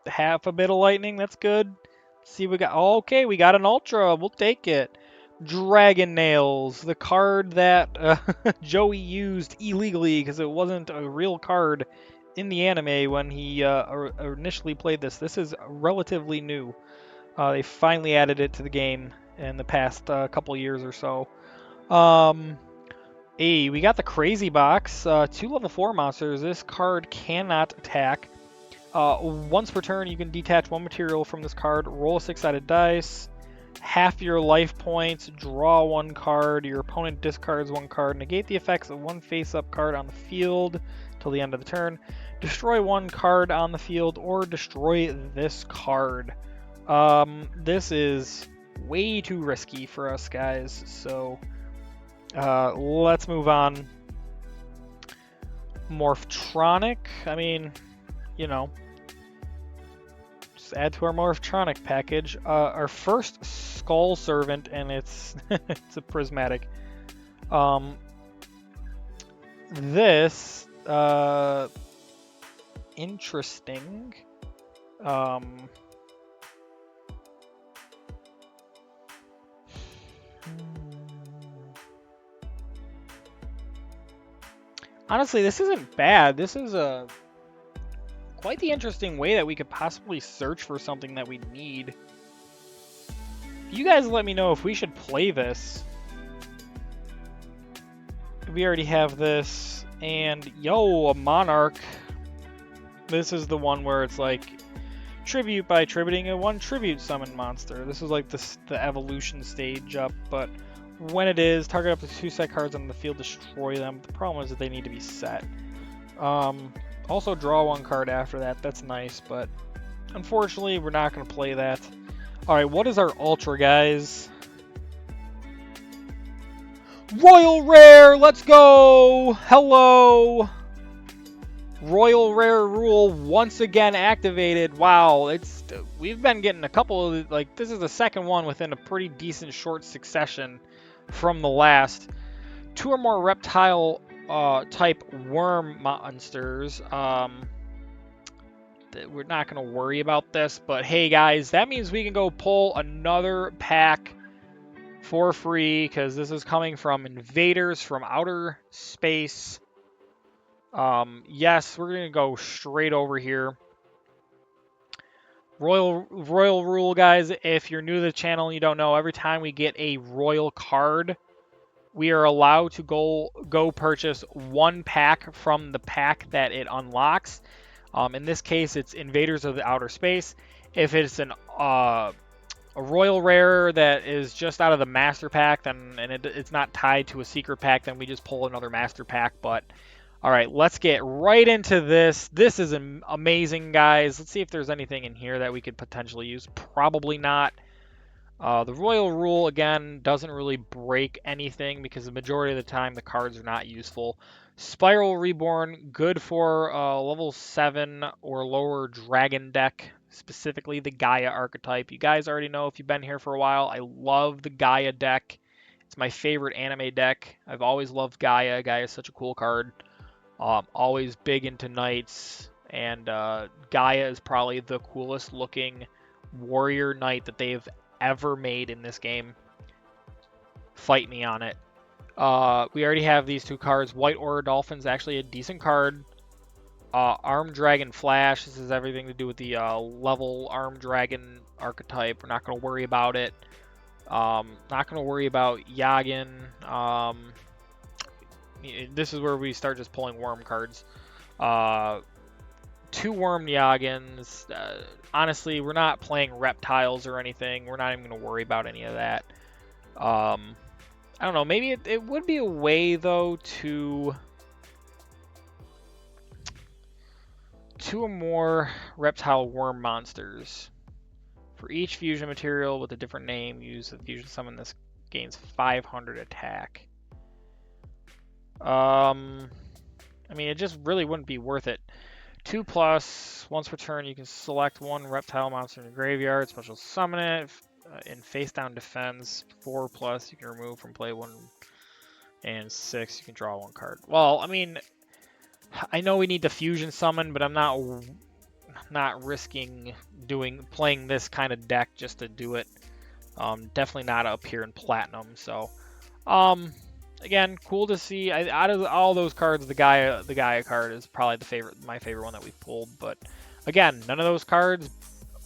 A: half a bit of lightning. That's good. Let's see, we got. Oh, okay, we got an ultra. We'll take it. Dragon Nails, the card that Joey used illegally because it wasn't a real card in the anime when he initially played this. This is relatively new. They finally added it to the game in the past couple years or so. Hey, we got the Crazy Box. 2 level 4 monsters. This card cannot attack. Once per turn, you can detach 1 material from this card, roll a 6-sided dice, half your life points, draw 1 card, your opponent discards 1 card, negate the effects of 1 face-up card on the field till the end of the turn, destroy 1 card on the field, or destroy this card. This is way too risky for us, guys, so let's move on. Morphtronic, I mean, you know, just add to our Morphtronic package. Our first Skull Servant, and it's it's a prismatic. This interesting. Honestly, this isn't bad. This is quite the interesting way that we could possibly search for something that we need. You guys let me know if we should play this. We already have this, and yo, a Monarch. This is the one where it's like tribute by tributing a 1 tribute summon monster. This is like the evolution stage up, but when it is, target up to 2 set cards on the field, destroy them. The problem is that they need to be set. Also draw 1 card after that. That's nice, but unfortunately, we're not going to play that. Alright, what is our Ultra, guys? Royal Rare! Let's go! Hello! Royal Rare rule once again activated. Wow, we've been getting a couple of, like, this is the second one within a pretty decent short succession from the last. 2 or more reptile type worm monsters. We're not going to worry about this, but hey guys, that means we can go pull another pack for free because this is coming from Invaders from Outer Space. Yes, we're going to go straight over here. Royal rule, guys, if you're new to the channel and you don't know, every time we get a royal card, we are allowed to go purchase 1 pack from the pack that it unlocks. In this case, it's Invaders of the Outer Space. If it's a royal rare that is just out of the master pack, then it's not tied to a secret pack, then we just pull another master pack. But all right, let's get right into this. This is amazing, guys. Let's see if there's anything in here that we could potentially use. Probably not. The royal rule, again, doesn't really break anything because the majority of the time the cards are not useful. Spiral Reborn, good for level 7 or lower dragon deck, specifically the Gaia archetype. You guys already know if you've been here for a while, I love the Gaia deck. It's my favorite anime deck. I've always loved Gaia. Gaia is such a cool card. Always big into knights, and Gaia is probably the coolest looking warrior knight that they've ever made in this game. Fight me on it. We already have these 2 cards. White Aura Dolphin's actually a decent card. Armed Dragon Flash. This has everything to do with the level Armed Dragon archetype. We're not going to worry about it. Not going to worry about Yagin. This is where we start just pulling worm cards. 2 worm Yagins. Honestly, we're not playing reptiles or anything. We're not even going to worry about any of that. I don't know. Maybe it would be a way, though, to 2 or more reptile worm monsters. For each fusion material with a different name, use the fusion summon. This gains 500 attack. I mean, it just really wouldn't be worth it. 2+, once per turn, you can select 1 reptile monster in your graveyard, special summon it. In face down defense, 4+, you can remove from play 1, and 6, you can draw 1 card. Well, I mean, I know we need the fusion summon, but I'm not not risking playing this kind of deck just to do it. Definitely not up here in Platinum. So, again, cool to see. Out of all those cards, the Gaia card is probably my favorite one that we've pulled. But again, none of those cards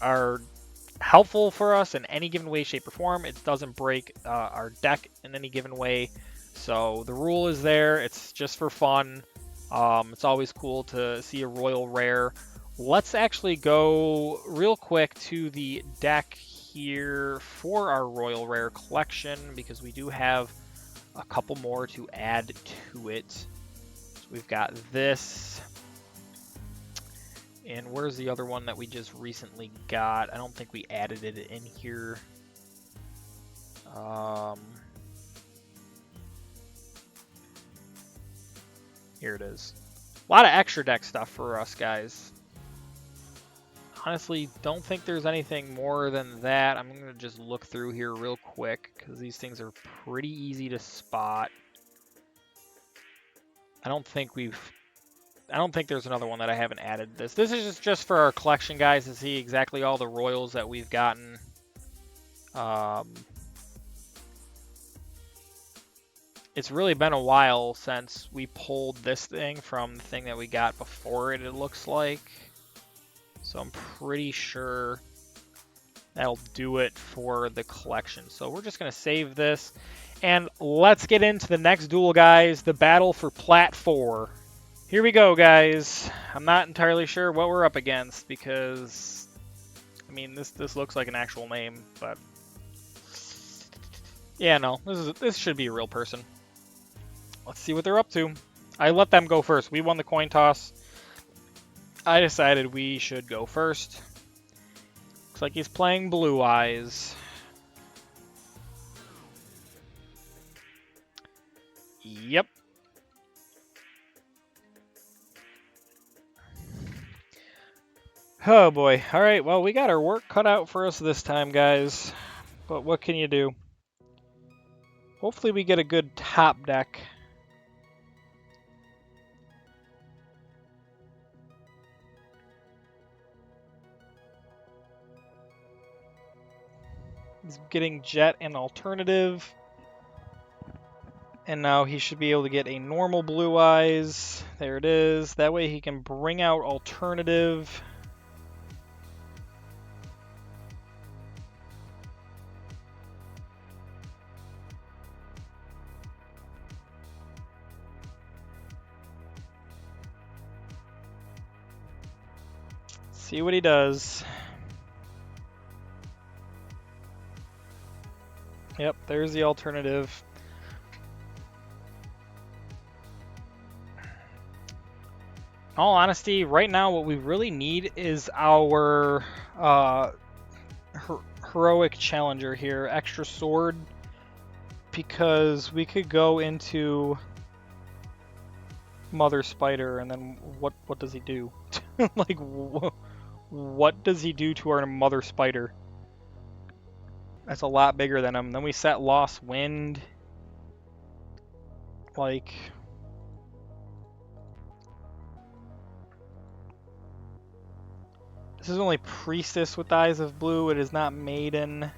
A: are helpful for us in any given way, shape, or form. It doesn't break our deck in any given way. So the rule is there. It's just for fun. It's always cool to see a royal rare. Let's actually go real quick to the deck here for our royal rare collection, because we do have a couple more to add to it. So we've got this. And where's the other one that we just recently got? I don't think we added it in here. Here it is. A lot of extra deck stuff for us, guys. Honestly, don't think there's anything more than that. I'm going to just look through here real quick, because these things are pretty easy to spot. I don't think there's another one that I haven't added this. This is just for our collection, guys, to see exactly all the royals that we've gotten. It's really been a while since we pulled this thing from the thing that we got before it looks like. So I'm pretty sure that'll do it for the collection. So we're just going to save this. And let's get into the next duel, guys. The battle for Plat 4. Here we go, guys. I'm not entirely sure what we're up against, because, I mean, this looks like an actual name, but yeah, no, this should be a real person. Let's see what they're up to. I let them go first. We won the coin toss. I decided we should go first. Looks like he's playing Blue Eyes. Yep. Oh boy. Alright, well, we got our work cut out for us this time, guys. But what can you do? Hopefully we get a good top deck. He's getting Jet and Alternative. And now he should be able to get a normal Blue Eyes. There it is. That way he can bring out Alternative. See what he does. Yep, there's the Alternative. In all honesty, right now what we really need is our heroic challenger here, extra sword, because we could go into Mother Spider, and then what does he do? Like, what does he do to our Mother Spider? That's a lot bigger than him. Then we set Lost Wind. Like, this is only Priestess with Eyes of Blue. It is not Maiden.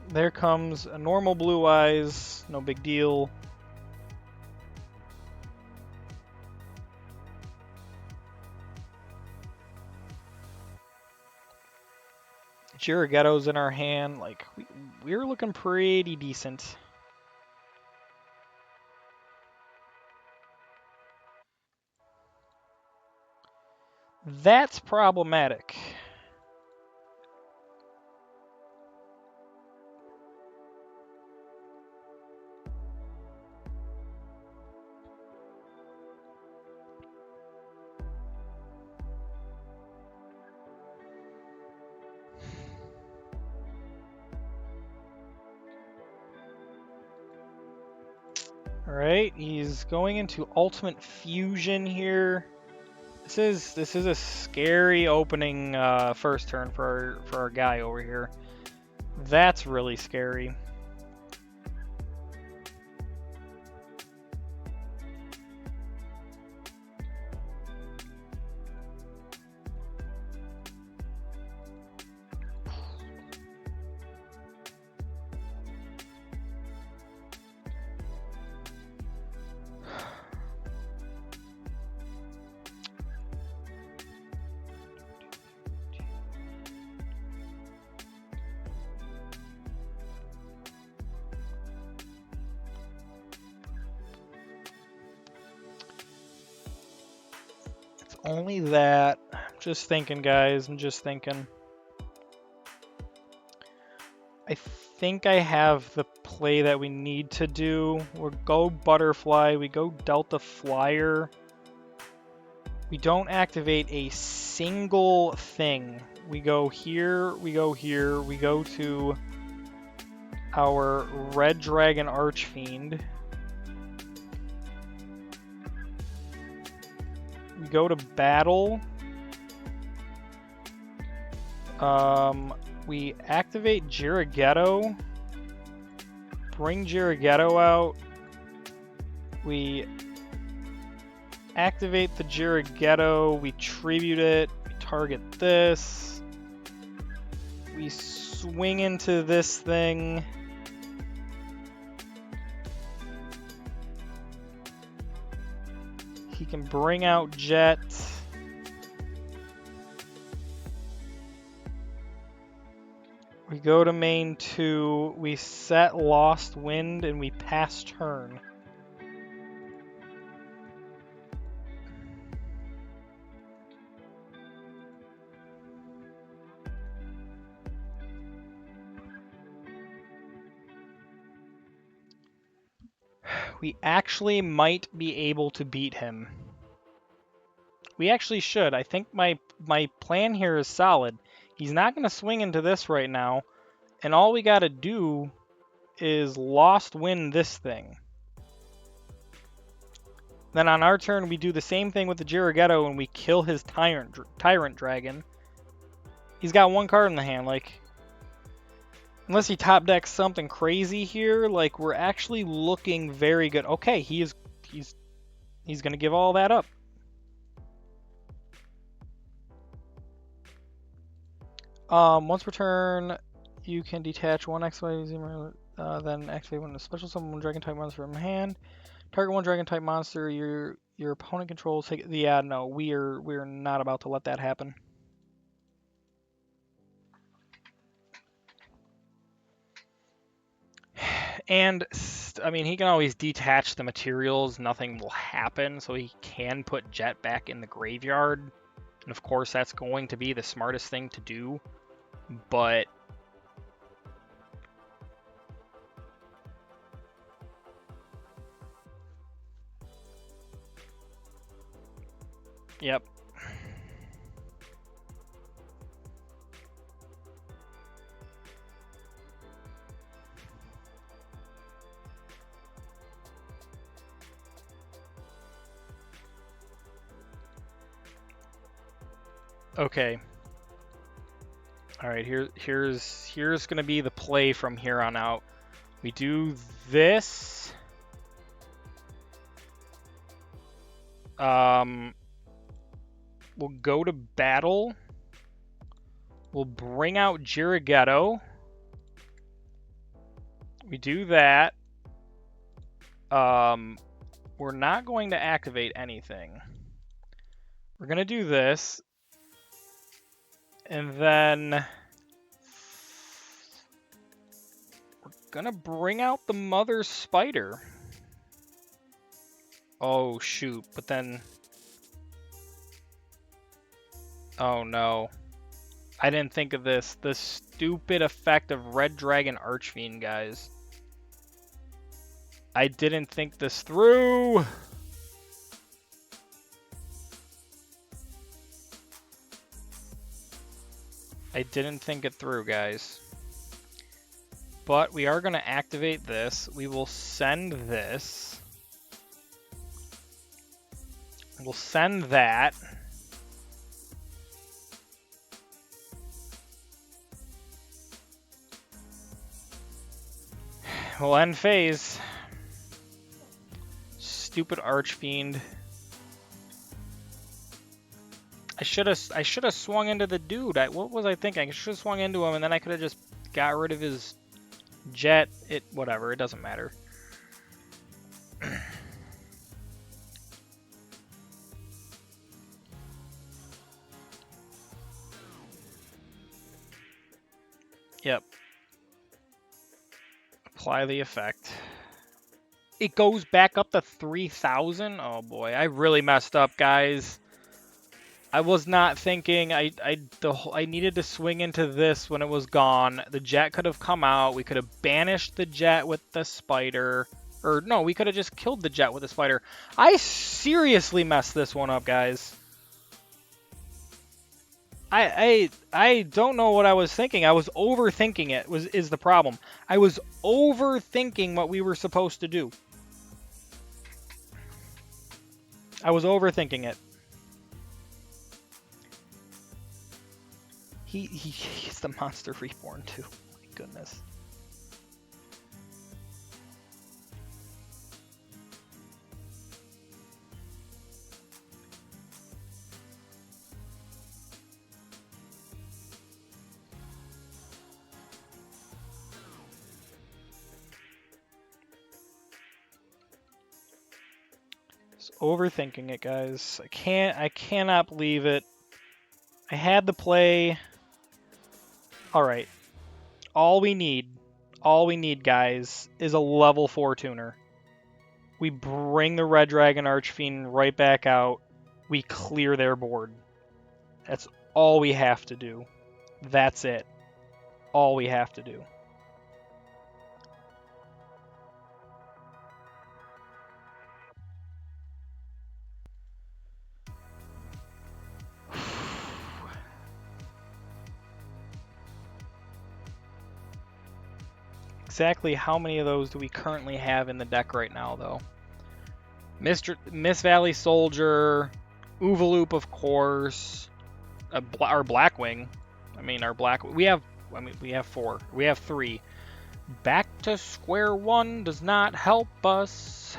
A: There comes a normal Blue Eyes. No big deal. Jiraigetto's in our hand. Like, we're looking pretty decent. That's problematic. Alright, he's going into Ultimate Fusion here. This is a scary opening first turn for our guy over here. That's really scary.
B: only that. I'm just thinking, guys. I'm just thinking. I think I have the play that we need to do. We'll go Butterfly. We go Delta Flyer. We don't activate a single thing. We go here. We go here. We go to our Red Dragon Archfiend. We go to battle. We activate YuGiOh. Bring YuGiOh out. We activate the YuGiOh. We tribute it. We target this. We swing into this thing. He can bring out Jet. We go to main 2, we set Lost Wind, and we pass turn. We actually might be able to beat him. We actually should. I think my plan here is solid. He's not going to swing into this right now, and all we got to do is Lost Wind this thing. Then on our turn, we do the same thing with the YuGiOh and we kill his Tyrant Dragon. He's got one card in the hand, like, unless he top decks something crazy here, like, we're actually looking very good. Okay, he's gonna give all that up. Once per turn, you can detach one XY, then activate one special summon one dragon type monster from hand. Target one dragon type monster your opponent controls. Yeah, no, we're not about to let that happen. And I mean, he can always detach the materials. Nothing will happen, so he can put Jet back in the graveyard. And of course, that's going to be the smartest thing to do. But yep. Okay. All right, here's gonna be the play from here on out. We do this. We'll go to battle. We'll bring out YuGiOh. We do that. We're not going to activate anything. We're gonna do this. And then we're gonna bring out the Mother Spider. Oh shoot, but then... Oh no. I didn't think of this. The stupid effect of Red Dragon Archfiend, guys. I didn't think this through! I didn't think it through, guys. But we are going to activate this. We will send this. We'll send that. We'll end phase. Stupid Archfiend. I should have swung into the dude. What was I thinking? I should have swung into him, and then I could have just got rid of his Jet. Whatever. It doesn't matter. Yep. Apply the effect. It goes back up to 3,000. Oh boy, I really messed up, guys.
A: I was not thinking. I needed to swing into this when it was gone. The jet could have come out. We could have banished the jet with the spider. Or no, we could have just killed the jet with the spider. I seriously messed this one up, guys. I don't know what I was thinking. I was overthinking it. Is the problem. I was overthinking what we were supposed to do. I was overthinking it. He's the monster reborn too. My goodness. Just overthinking it, guys. I cannot believe it. I had the play. Alright. All we need, guys, is a level 4 tuner. We bring the Red Dragon Archfiend right back out. We clear their board. That's all we have to do. That's it. All we have to do. Exactly how many of those do we currently have in the deck right now, though? Miss Valley Soldier, Oovaloop, of course, our Blackwing. We have 4. We have 3. Back to square one does not help us.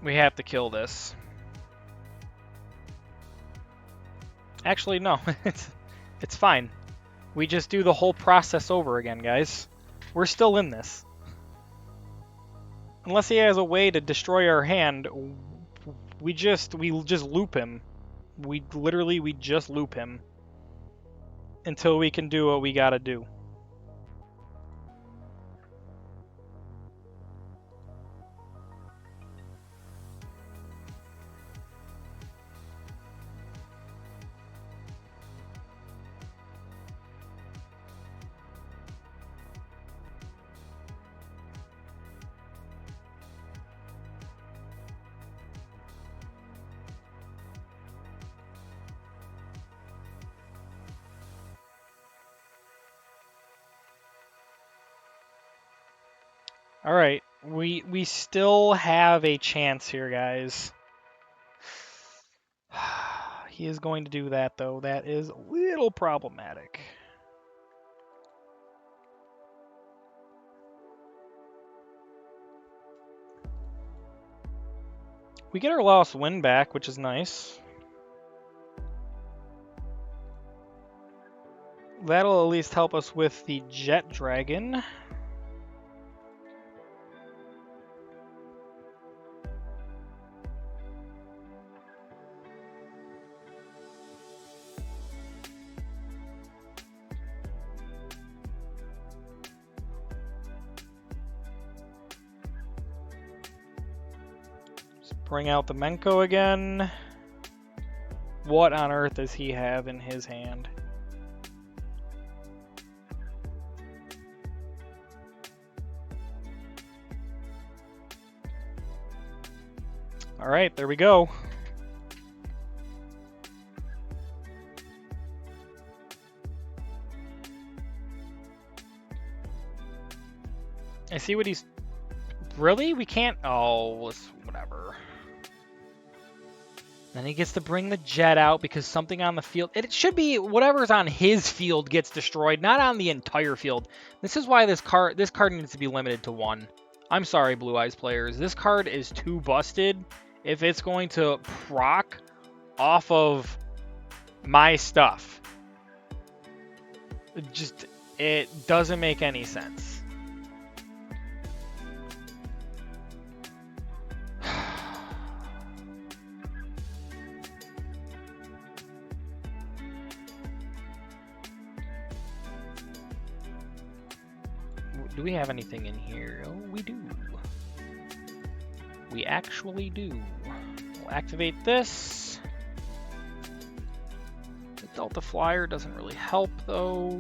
A: We have to kill this. Actually, no. It's fine. We just do the whole process over again, guys. We're still in this. Unless he has a way to destroy our hand, we just loop him. We just loop him until we can do what we gotta do. All right, we still have a chance here, guys. He is going to do that, though. That is a little problematic. We get our lost win back, which is nice. That'll at least help us with the Jet Dragon. Bring out the Menko again. What on earth does he have in his hand? Alright, there we go. I see what he's... Really? We can't... Oh, whatever. Then he gets to bring the jet out because something on the field... It should be whatever's on his field gets destroyed, not on the entire field. This is why this card needs to be limited to 1. I'm sorry, Blue Eyes players. This card is too busted if it's going to proc off of my stuff. It doesn't make any sense. Do we have anything in here? Oh, we do.
B: We actually do. We'll activate this. The Delta Flyer doesn't really help, though.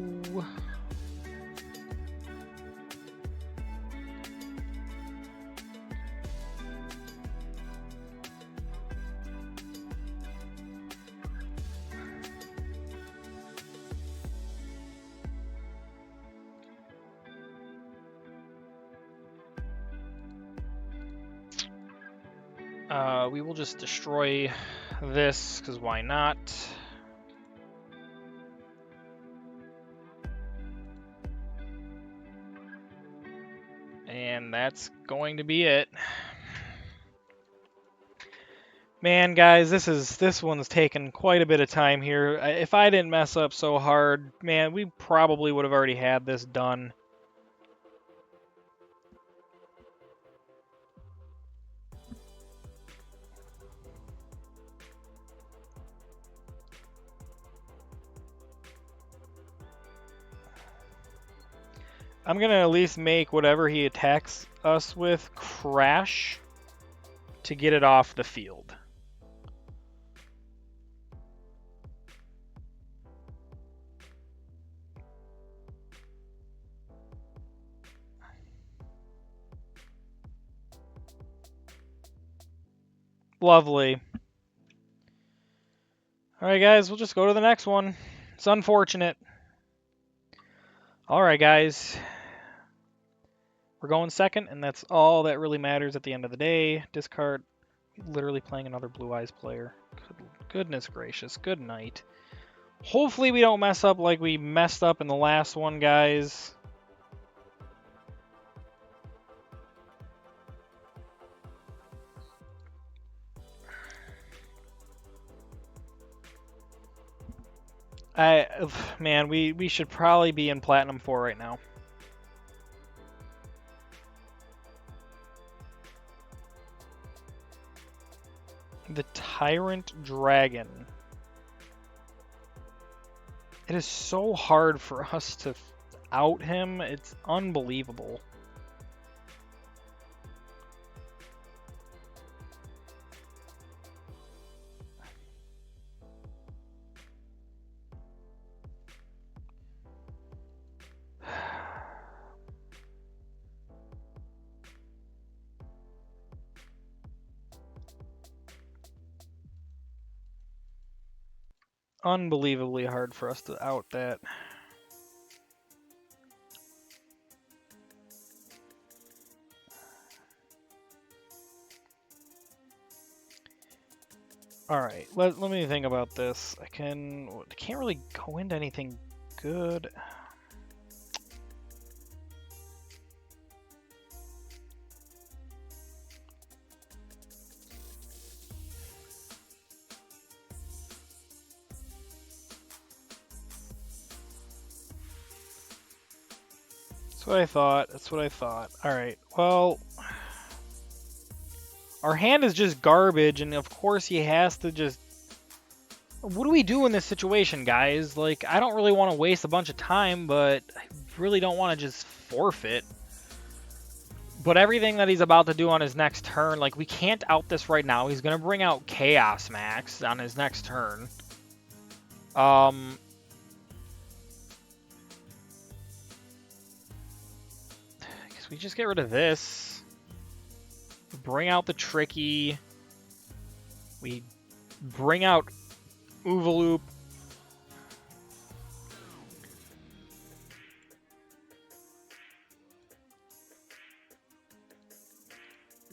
B: We will just destroy this, because why not? And that's going to be it. Man, guys, this one's taken quite a bit of time here. If I didn't mess up so hard, man, we probably would have already had this done. I'm going to at least make whatever he attacks us with crash to get it off the field. Lovely. Alright guys, we'll just go to the next one. It's unfortunate. Alright guys. We're going second, and that's all that really matters at the end of the day. Discard. Literally playing another Blue Eyes player. Goodness gracious. Good night. Hopefully we don't mess up like we messed up in the last one, guys. Man, we should probably be in Platinum 4 right now. The Tyrant Dragon. It is so hard for us to out him. It's unbelievable. Unbelievably hard for us to out that. Alright, let me think about this. I can't really go into anything good. That's what I thought. That's what I thought. Alright, well... Our hand is just garbage, and of course he has to just... What do we do in this situation, guys? Like, I don't really want to waste a bunch of time, but I really don't want to just forfeit. But everything that he's about to do on his next turn, like, we can't out this right now. He's going to bring out Chaos Max on his next turn. I guess we just get rid of this. Bring out the Tricky. We bring out Oovaloop.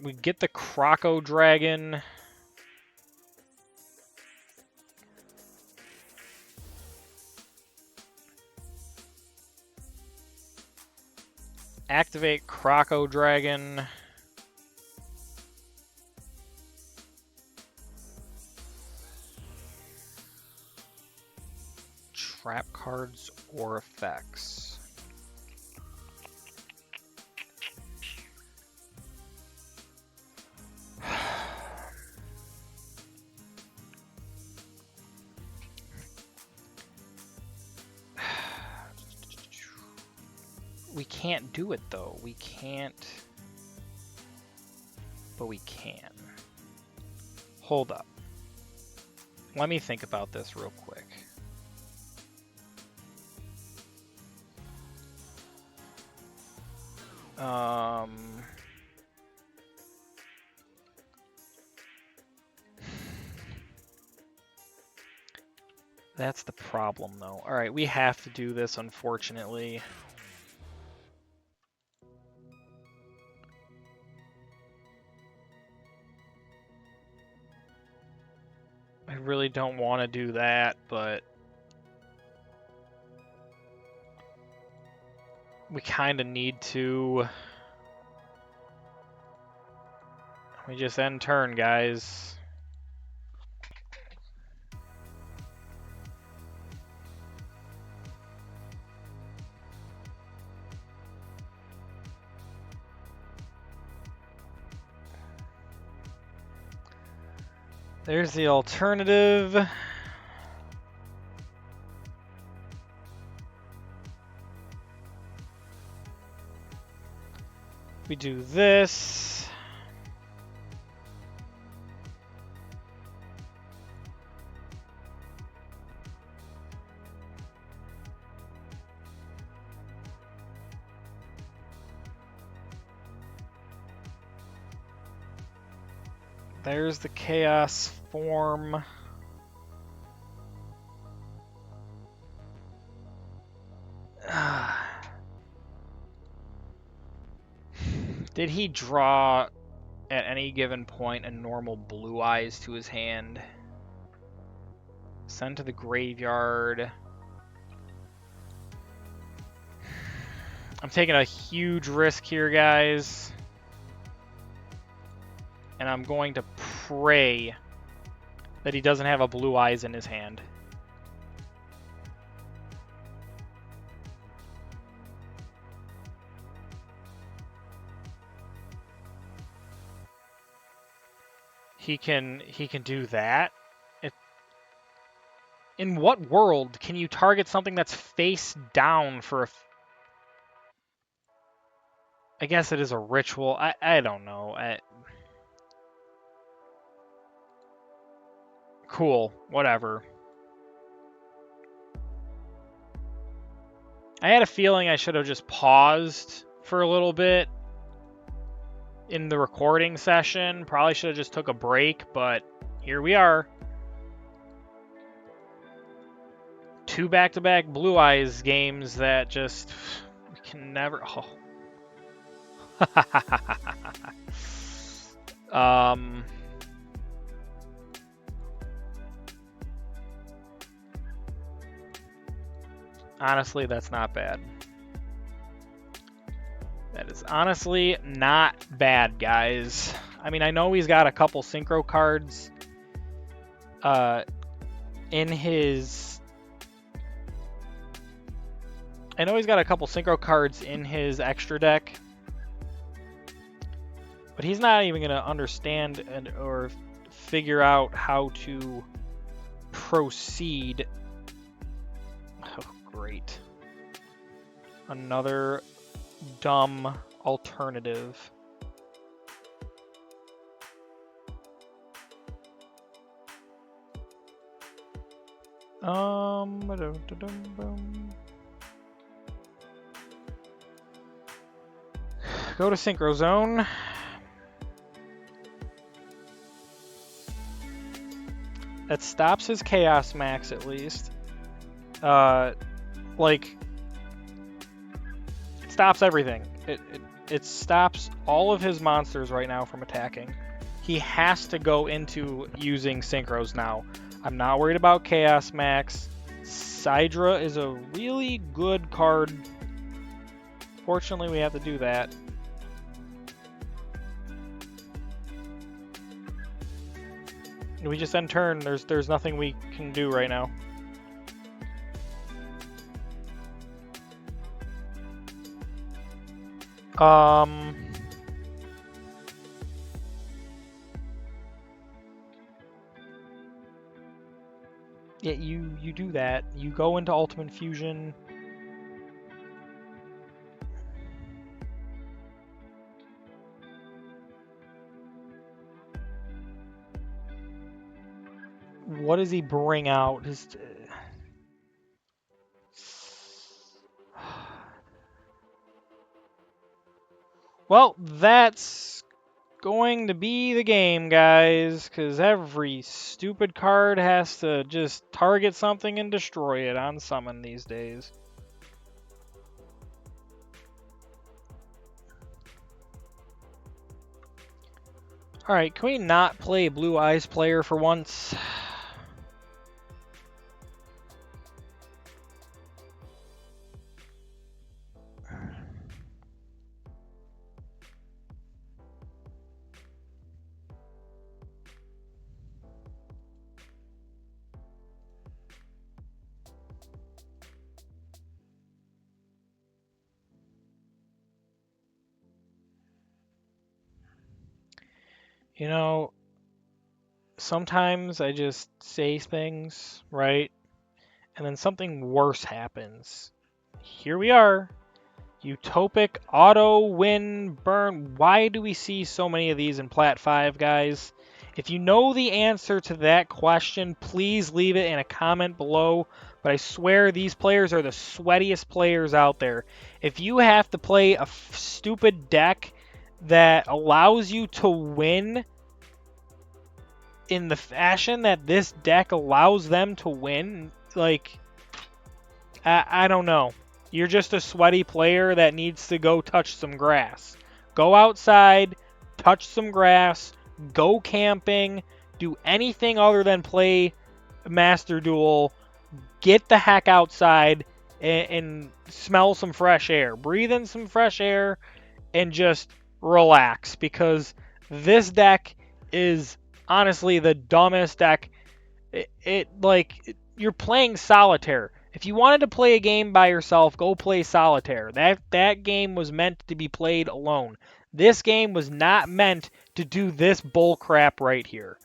B: We get the Croco Dragon. Activate Croco Dragon. Trap cards or effects. We can't do it though. We can't. but we can. Hold up. Let me think about this real quick. That's the problem, though. All right, we have to do this, unfortunately. I really don't want to do that, but we kind of need to. We just end turn, guys. There's the alternative. We do this. There's the chaos form. Did he draw at any given point a normal blue eyes to his hand? Send to the graveyard. I'm taking a huge risk here, guys. And I'm going to pray that he doesn't have a blue eyes in his hand. He can do that. In what world can you target something that's face down for a... I guess it is a ritual. I don't know. Cool. Whatever. I had a feeling I should have just paused for a little bit in the recording session. Probably should have just took a break, but here we are. 2 back-to-back Blue Eyes games that just we can never... Oh. Honestly, that's not bad. That is honestly not bad, guys. I mean, I know he's got a couple synchro cards in his... I know he's got a couple synchro cards in his extra deck, but he's not even going to understand or figure out how to proceed. Oh, great. Another dumb alternative. Go to Synchro Zone. That stops his Chaos Max at least. Like, it stops everything. It stops all of his monsters right now from attacking. He has to go into using Synchros now. I'm not worried about Chaos Max. Sidra is a really good card. Fortunately, we have to do that. We just end turn. There's nothing we can do right now. Yeah, you do that. You go into Ultimate Fusion.
A: What does he bring out? Well, that's going to be the game, guys, because every stupid card has to just target something and destroy it on summon these days. Alright, can we not play Blue Eyes player for once? You know, sometimes I just say things, right? And then something worse happens. Here we are. Utopic auto win burn. Why do we see so many of these in Plat 5, guys? If you know the answer to that question, please leave it in a comment below. But I swear these players are the sweatiest players out there. If you have to play a stupid deck that allows you to win in the fashion that this deck allows them to win, like, I don't know. You're just a sweaty player that needs to go touch some grass. Go outside, touch some grass, go camping, do anything other than play Master Duel. Get the heck outside and smell some fresh air. Breathe in some fresh air and just relax, because this deck is honestly the dumbest deck. You're playing solitaire. If you wanted to play a game by yourself, go play solitaire. That game was meant to be played alone. This game was not meant to do this bull crap right here.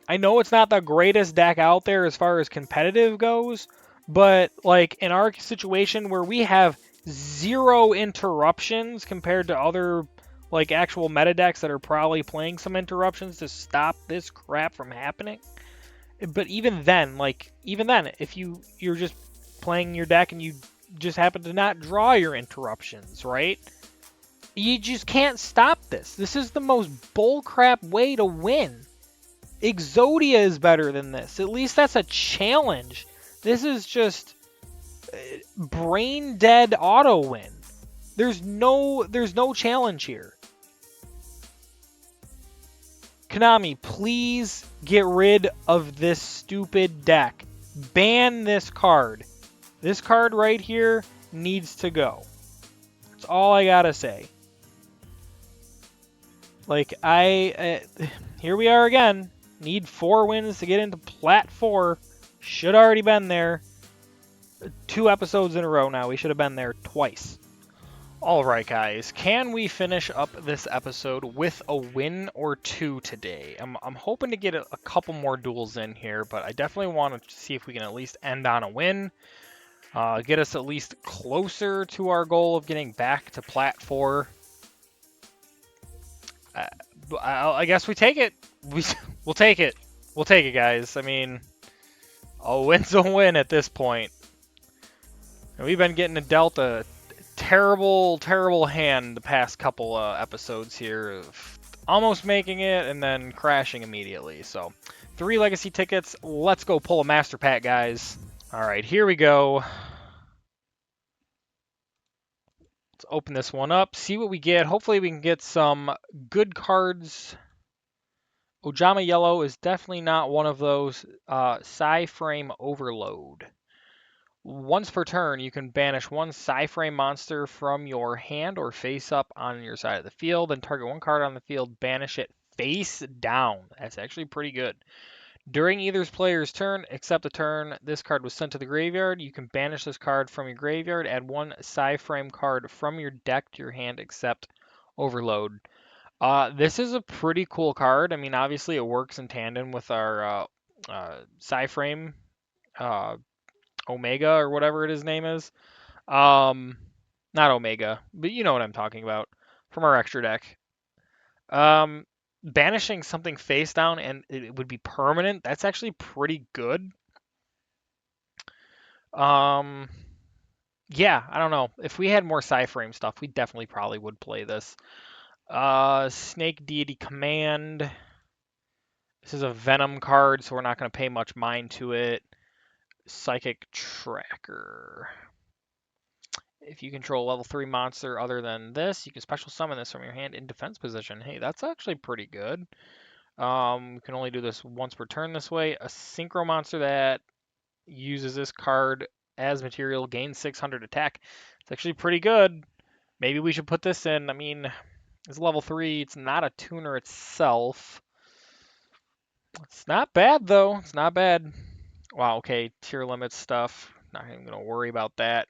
A: I know it's not the greatest deck out there as far as competitive goes, but like in our situation where we have zero interruptions compared to other like actual meta decks that are probably playing some interruptions to stop this crap from happening. But even then, if you're just playing your deck and you just happen to not draw your interruptions, right? You just can't stop this. This is the most bullcrap way to win. Exodia is better than this. At least that's a challenge. This is just brain dead auto win. There's no challenge here. Konami, please get rid of this stupid deck. Ban this card. This card right here needs to go. That's all I gotta say. Like, here we are again. Need 4 wins to get into Plat 4. Should already been there. 2 episodes in a row now. We should have been there twice. Alright guys, can we finish up this episode with a win or 2 today? I'm hoping to get a couple more duels in here, but I definitely want to see if we can at least end on a win. Get us at least closer to our goal of getting back to Plat 4. I guess we take it. We'll take it. We'll take it, guys. I mean, a win's a win at this point. And we've been getting dealt a terrible, terrible hand the past couple episodes here of almost making it and then crashing immediately. So, 3 legacy tickets. Let's go pull a master pack, guys. All right, here we go. Let's open this one up, see what we get. Hopefully we can get some good cards. Ojama Yellow is definitely not one of those. Psy-Frame Overload. Once per turn, you can banish 1 Psy-Frame monster from your hand or face up on your side of the field, then target 1 card on the field, banish it face down. That's actually pretty good. During either player's turn, except the turn this card was sent to the graveyard, you can banish this card from your graveyard, add 1 Psy-Frame card from your deck to your hand, except Overload. This is a pretty cool card. I mean, obviously it works in tandem with our Psy-Frame Omega or whatever his name is. Not Omega, but you know what I'm talking about from our extra deck. banishing something face down and it would be permanent, that's actually pretty good. Um, yeah, I don't know. If we had more Cyframe stuff, we definitely probably would play this. Snake Deity Command. This is a Venom card, so we're not going to pay much mind to it. Psychic Tracker. If you control a level 3 monster other than this, you can special summon this from your hand in defense position. Hey, that's actually pretty good. We can only do this once per turn this way. A Synchro monster that uses this card as material gains 600 attack. It's actually pretty good. Maybe we should put this in. I mean, it's level 3. It's not a tuner itself. It's not bad, though. It's not bad. Wow, okay. Tier limit stuff. Not even going to worry about that.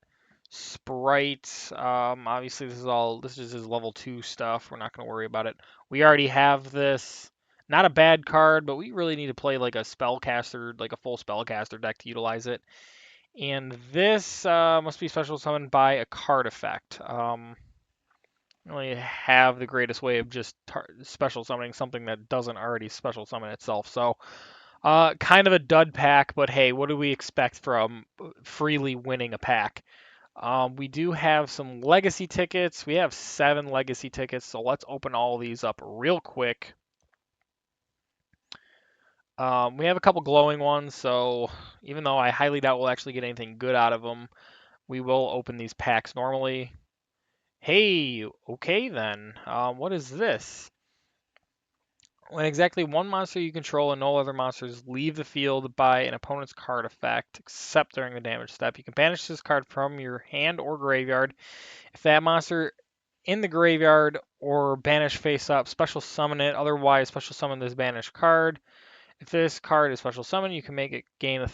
A: Sprite. Obviously, this is his level 2 stuff. We're not going to worry about it. We already have this. Not a bad card, but we really need to play like a spellcaster, like a full spellcaster deck to utilize it. And this must be special summoned by a card effect. Really have the greatest way of just special summoning something that doesn't already special summon itself. So, kind of a dud pack, but hey, what do we expect from freely winning a pack? We do have some legacy tickets. We have 7 legacy tickets, so let's open all these up real quick. We have a couple glowing ones, so even though I highly doubt we'll actually get anything good out of them, we will open these packs normally. Hey, okay then. What is this? When exactly one monster you control and no other monsters leave the field by an opponent's card effect, except during the damage step, you can banish this card from your hand or graveyard. If that monster in the graveyard or banish face up, special summon it. Otherwise, special summon this banished card. If this card is special summon, you can make it gain a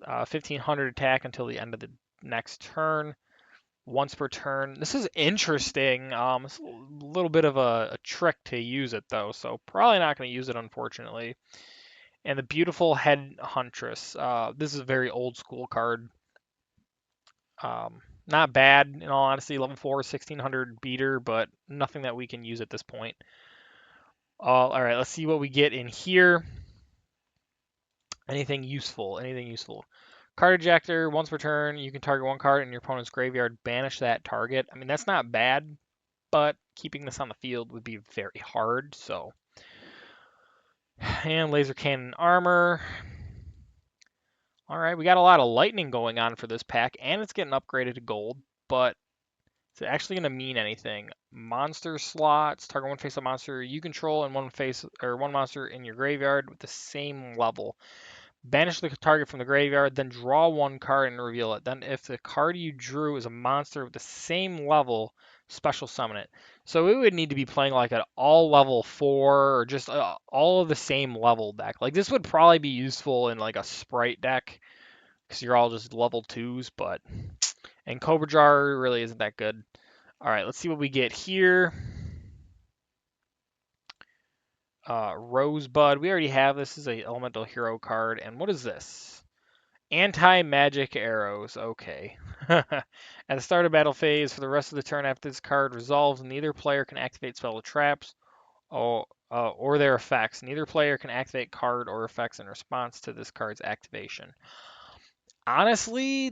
A: 1500 attack until the end of the next turn. Once per turn. This is interesting. It's a little bit of a trick to use it though, so probably not going to use it unfortunately. And the beautiful Head Huntress. This is a very old school card. Not bad in all honesty. Level 4, 1600 beater, but nothing that we can use at this point. All right, let's see what we get in here. Anything useful? Anything useful? Card ejector. Once per turn, you can target one card in your opponent's graveyard. Banish that target. I mean, that's not bad, but keeping this on the field would be very hard. So, and laser cannon armor. All right, we got a lot of lightning going on for this pack, and it's getting upgraded to gold, but is it actually going to mean anything? Monster slots, target one face-up monster you control and one monster in your graveyard with the same level. Banish the target from the graveyard, then draw one card and reveal it. Then if the card you drew is a monster with the same level, special summon it. So we would need to be playing like an all level 4 or just all of the same level deck. Like this would probably be useful in like a sprite deck because you're all just level 2s, but and Cobra Jar really isn't that good. All right, let's see what we get here. Rosebud, we already have this. This is a elemental hero card, and what is this? Anti-magic arrows. Okay. At the start of battle phase, for the rest of the turn after this card resolves, neither player can activate spell or traps or their effects. Neither player can activate card or effects in response to this card's activation. Honestly,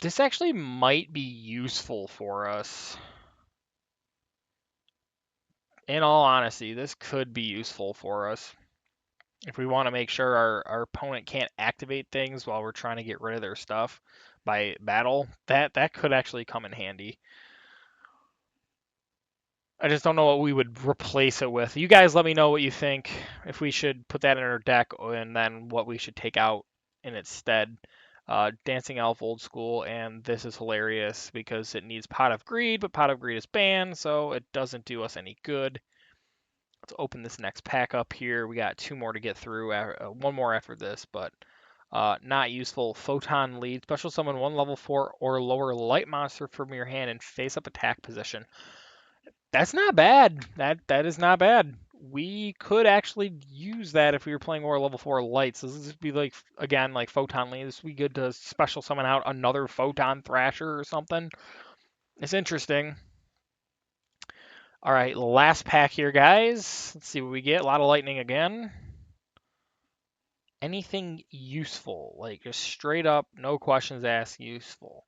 A: this actually might be useful for us. In all honesty, this could be useful for us. If we want to make sure our opponent can't activate things while we're trying to get rid of their stuff by battle, that could actually come in handy. I just don't know what we would replace it with. You guys let me know what you think, if we should put that in our deck and then what we should take out in its stead. Dancing Elf Old School, and this is hilarious because it needs Pot of Greed, but Pot of Greed is banned, so it doesn't do us any good. Let's open this next pack up here. We got 2 more to get through, 1 more after this, but not useful. Photon Lead. Special summon 1 level 4 or lower light monster from your hand in face-up attack position. That's not bad. That is not bad. We could actually use that if we were playing more level 4 lights. This would be like, again, like Photon Lead. This would be good to special summon out another Photon Thrasher or something. It's interesting.
B: All right, last pack here, guys. Let's see what we get. A lot of lightning again. Anything useful, like just straight up, no questions asked, useful.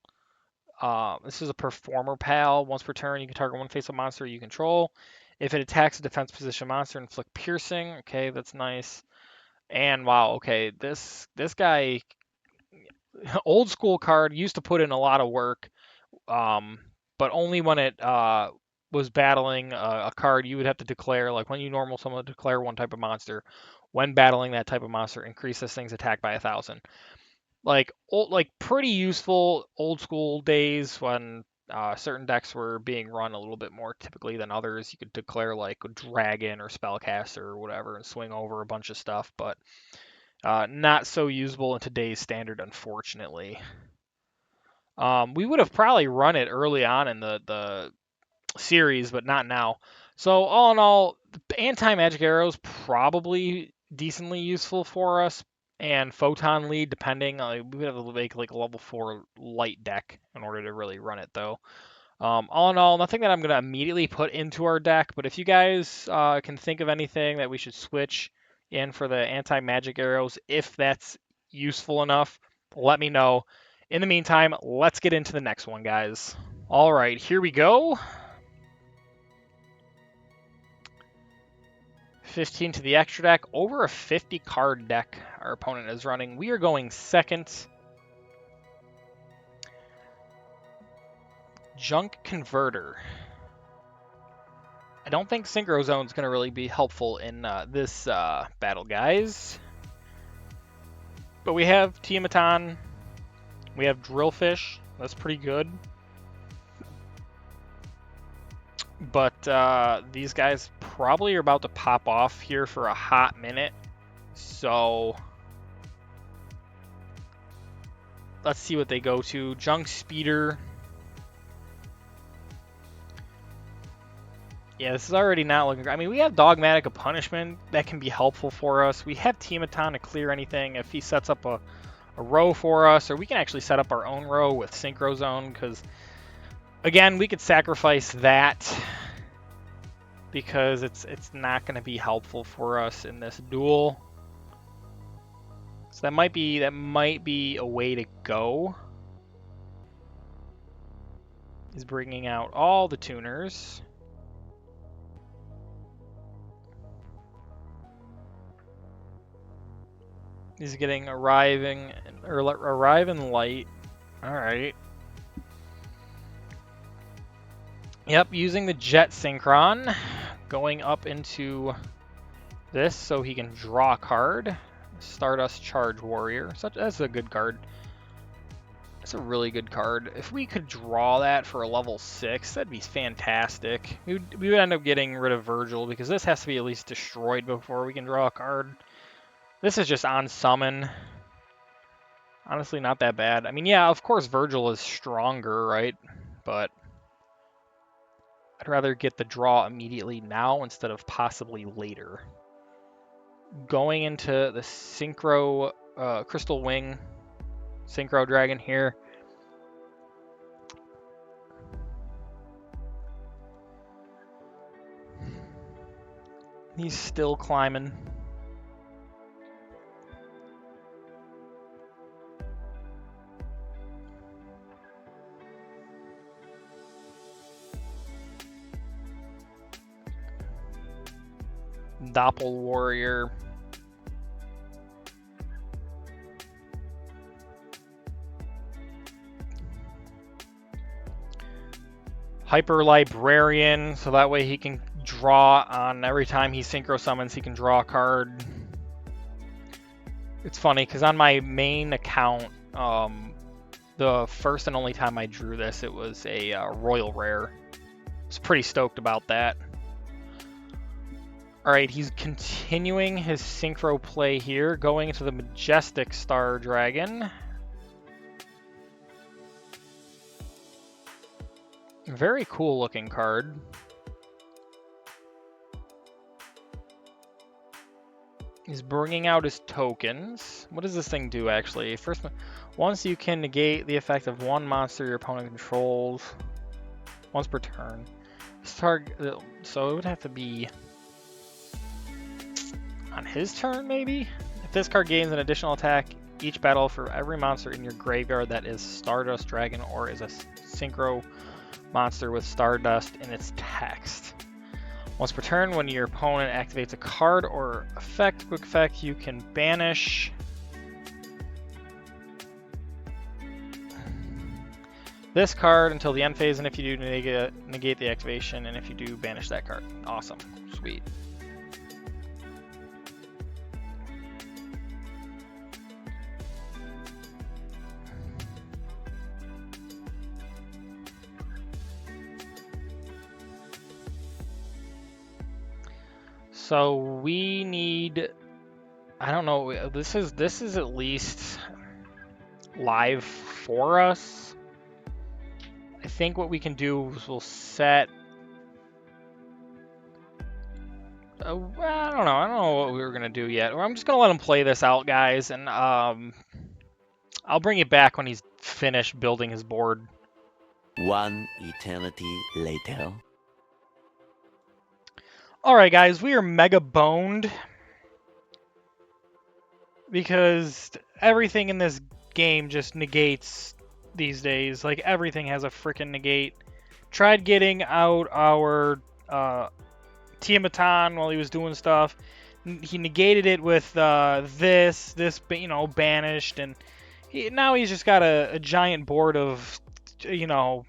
B: This is a Performer Pal. Once per turn, you can target one face-up monster you control. If it attacks a defense position monster, inflict piercing. Okay, that's nice. And wow, okay, this guy, old school card, used to put in a lot of work, but only when it was battling a card you would have to declare, like when you normal summon, declare one type of monster. When battling that type of monster, increase this thing's attack by 1,000. Like pretty useful old school days when certain decks were being run a little bit more typically than others. You could declare like a dragon or spellcaster or whatever and swing over a bunch of stuff, but not so usable in today's standard, unfortunately. We would have probably run it early on in the series, but not now. So all in all, anti-magic arrows probably decently useful for us, and photon lead depending. We would have to make like a level 4 light deck in order to really run it though. All in all, nothing that I'm gonna immediately put into our deck, but if you guys can think of anything that we should switch in for the anti-magic arrows, if that's useful enough, let me know. In the meantime, let's get into the next one, guys. All right, here we go. 15 to the extra deck. Over a 50 card deck our opponent is running. We are going second. Junk Converter. I don't think Synchro Zone is going to really be helpful in this battle, guys. But we have Tiamaton. We have Drillfish. That's pretty good. But these guys probably are about to pop off here for a hot minute. So let's see what they go to. Junk Speeder. Yeah, this is already not looking great. I mean, we have Dogmatic of Punishment that can be helpful for us. We have Tiamaton to clear anything if he sets up a row for us, or we can actually set up our own row with Synchro Zone, because, again, we could sacrifice that because it's not going to be helpful for us in this duel. So that might be a way to go. He's bringing out all the tuners. He's getting arriving light. All right. Yep, using the Jet Synchron, going up into this so he can draw a card. Stardust Charge Warrior. That's a good card. That's a really good card. If we could draw that for a level 6, that'd be fantastic. We would end up getting rid of Virgil because this has to be at least destroyed before we can draw a card. This is just on summon. Honestly, not that bad. I mean, yeah, of course Virgil is stronger, right? But I'd rather get the draw immediately now instead of possibly later. Going into the Synchro Crystal Wing Synchro Dragon here. He's still climbing. Doppel Warrior. Hyper Librarian, so that way he can draw on every time he synchro summons, he can draw a card. It's funny because on my main account, the first and only time I drew this, it was a Royal Rare. I was pretty stoked about that. Alright, he's continuing his synchro play here, going into the Majestic Star Dragon. Very cool looking card. He's bringing out his tokens. What does this thing do, actually? First, once you can negate the effect of one monster your opponent controls once per turn. target. So it would have to be on his turn, maybe? If this card gains an additional attack each battle for every monster in your graveyard that is Stardust Dragon or is a Synchro monster with Stardust in its text. Once per turn, when your opponent activates a card or quick effect, you can banish this card until the end phase, and if you do, negate the activation, and if you do, banish that card. Awesome. Sweet. So we need, I don't know, this is at least live for us. I think what we can do is we'll set, I don't know what we were gonna do yet. I'm just gonna let him play this out, guys, and I'll bring it back when he's finished building his board.
C: One eternity later.
B: Alright guys, we are mega boned because everything in this game just negates these days. Like, everything has a freaking negate. Tried getting out our Tiamatron while he was doing stuff. He negated it with this, you know, banished, and now he's just got a giant board of, you know,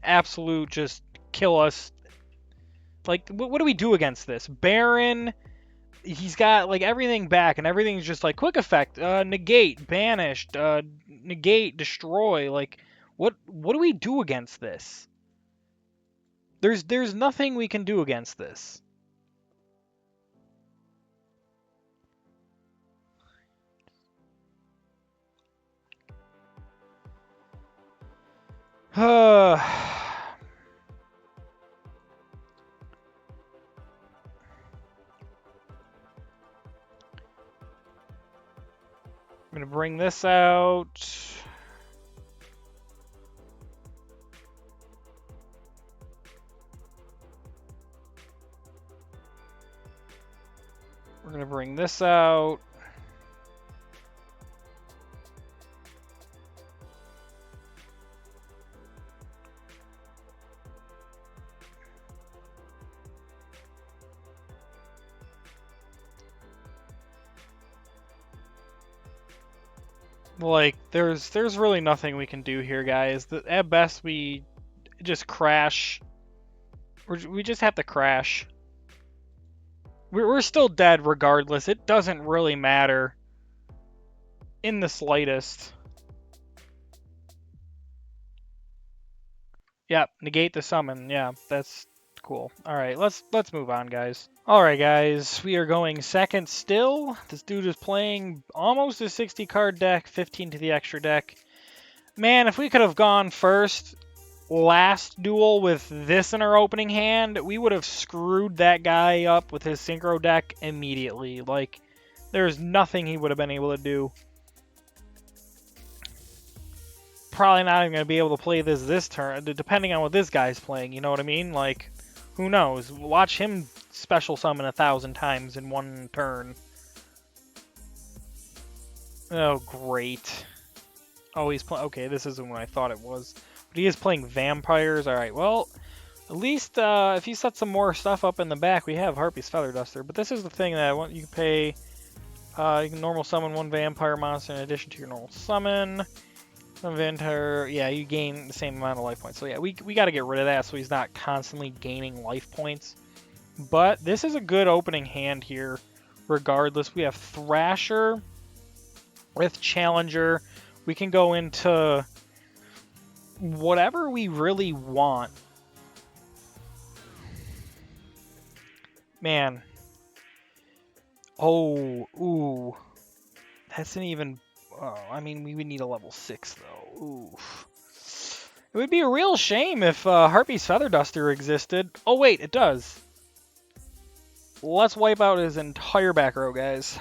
B: absolute just kill us. Like, what do we do against this? Baron, he's got, like, everything back, and everything's just, like, quick effect, negate, banished, negate, destroy. Like, what do we do against this? There's nothing we can do against this. I'm going to bring this out. We're going to bring this out. Like, there's really nothing we can do here, guys. At best, we just crash. We just have to crash. We're still dead regardless. It doesn't really matter in the slightest. Yep, negate the summon. Yeah, that's cool. All right, let's move on, guys. All right, guys, we are going second still. This dude is playing almost a 60 card deck, 15 to the extra deck. Man, if we could have gone first last duel with this in our opening hand, we would have screwed that guy up with his synchro deck immediately. Like, there's nothing he would have been able to do. Probably not even going to be able to play this turn, depending on what this guy's playing, you know what I mean? Like, who knows? Watch him special summon 1,000 times in one turn. Oh, great. Oh, he's playing... Okay, this isn't what I thought it was. But he is playing vampires. Alright, well, at least if you set some more stuff up in the back, we have Harpy's Feather Duster. But this is the thing that I want you to pay. You can normal summon one vampire monster in addition to your normal summon. Vampire, yeah, you gain the same amount of life points. So yeah, we got to get rid of that so he's not constantly gaining life points. But this is a good opening hand here, regardless. We have Thrasher with Challenger. We can go into whatever we really want. Man. Oh, ooh. That's an even... Oh, I mean, we would need a level 6, though. Oof. It would be a real shame if Harpy's Feather Duster existed. Oh, wait, it does. Let's wipe out his entire back row, guys.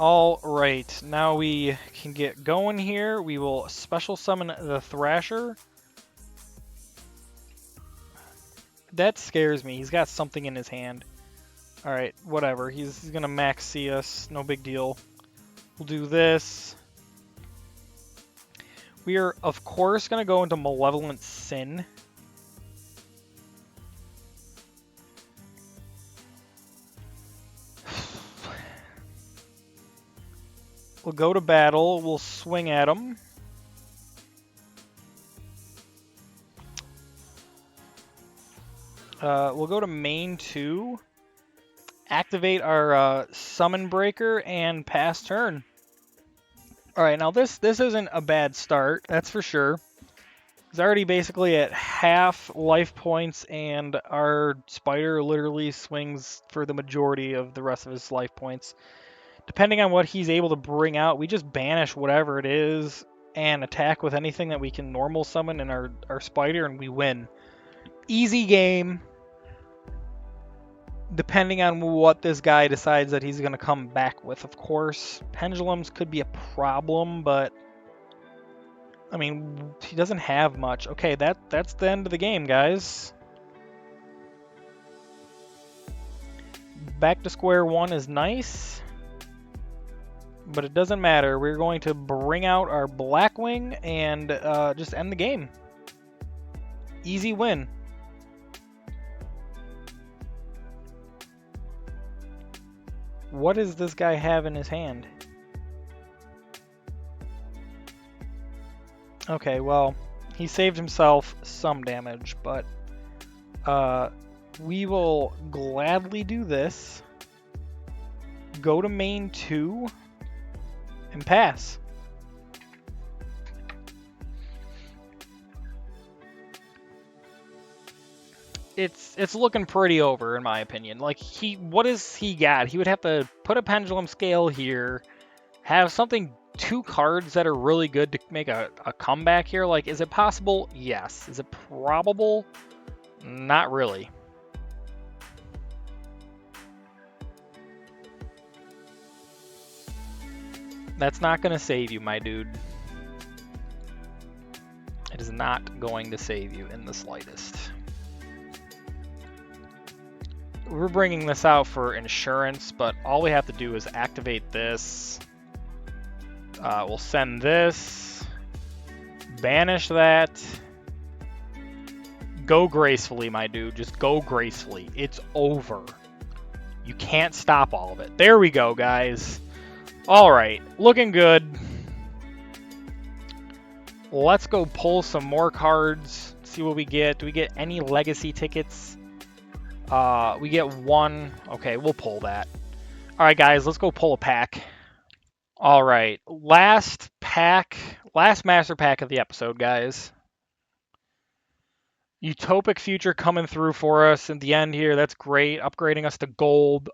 B: All right, now we can get going here. We will special summon the Thrasher. That scares me. He's got something in his hand. All right, whatever. He's gonna max see us. No big deal. We'll do this. We are, of course, gonna go into Malevolent Sin. We'll go to battle. We'll swing at him. We'll go to main 2. Activate our Summon Breaker and pass turn. Alright, now this isn't a bad start, that's for sure. He's already basically at half life points, and our spider literally swings for the majority of the rest of his life points. Depending on what he's able to bring out, we just banish whatever it is and attack with anything that we can normal summon in our spider, and we win. Easy game. Depending on what this guy decides that he's going to come back with, of course. Pendulums could be a problem, but I mean, he doesn't have much. Okay, that's the end of the game, guys. Back to square one is nice, but it doesn't matter. We're going to bring out our Blackwing and just end the game. Easy win. What does this guy have in his hand? Okay, well, he saved himself some damage, but we will gladly do this. Go to main 2 and pass. It's looking pretty over, in my opinion. Like, what does he got? He would have to put a pendulum scale here, have something, 2 cards that are really good to make a comeback here. Like, is it possible? Yes. Is it probable? Not really. That's not going to save you, my dude. It is not going to save you in the slightest. We're bringing this out for insurance, but all we have to do is activate this. We'll send this. Banish that. Go gracefully, my dude. Just go gracefully. It's over. You can't stop all of it. There we go, guys. All right. Looking good. Let's go pull some more cards. See what we get. Do we get any legacy tickets? We get 1. Okay, we'll pull that. All right, guys, let's go pull a pack. All right, last master pack of the episode, guys. Utopic Future coming through for us in the end here. That's great, upgrading us to gold.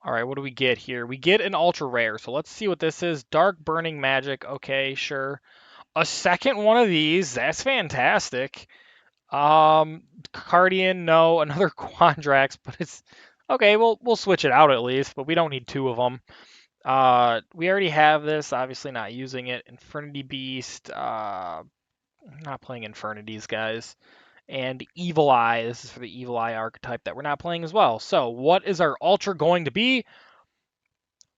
B: All right, what do we get here? We get an ultra rare, so let's see what this is. Dark Burning Magic. Okay, sure. A second one of these. That's fantastic. Cardian, no. Another Quandrax, but it's okay. We'll switch it out at least, but we don't need 2 of them. We already have this. Obviously, not using it. Infernity Beast. I'm not playing Infernities, guys. And Evil Eye. This is for the Evil Eye archetype that we're not playing as well. So, what is our ultra going to be?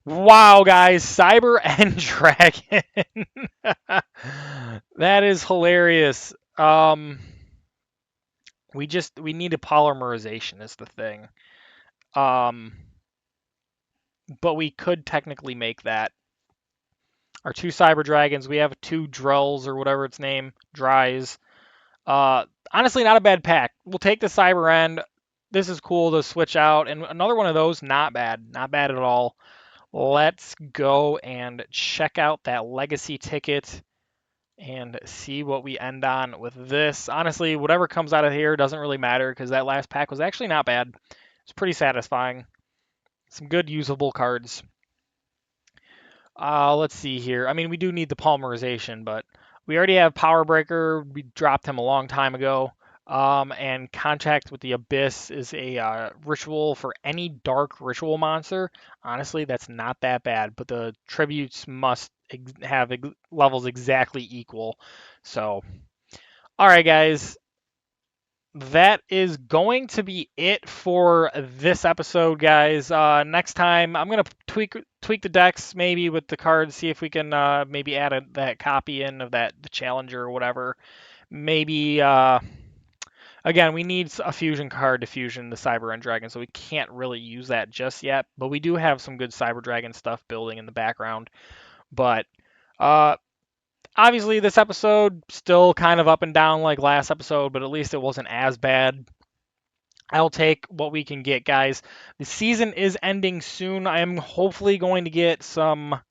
B: Wow, guys, Cyber End Dragon. That is hilarious. We need a polymerization is the thing. But we could technically make that. Our 2 Cyber Dragons, we have 2 Drells or whatever its name, Dries. Honestly, not a bad pack. We'll take the Cyber End. This is cool to switch out. And another one of those, not bad. Not bad at all. Let's go and check out that legacy ticket and see what we end on with this. Honestly, whatever comes out of here doesn't really matter because that last pack was actually not bad. It's pretty satisfying. Some good usable cards. Let's see here. I mean, we do need the polymerization, but we already have Power Breaker. We dropped him a long time ago.
A: And Contact with the Abyss is a ritual for any dark ritual monster. Honestly, that's not that bad, but the tributes must have levels exactly equal. So, all right, guys, that is going to be it for this episode, guys. Next time, I'm gonna tweak the decks maybe with the cards, see if we can maybe add that copy in of the Challenger or whatever. Maybe again, we need a fusion card to fusion the Cyber End Dragon, so we can't really use that just yet. But we do have some good Cyber Dragon stuff building in the background. But uh, obviously, this episode still kind of up and down like last episode, but at least it wasn't as bad. I'll take what we can get, guys. The season is ending soon. I am hopefully going to get a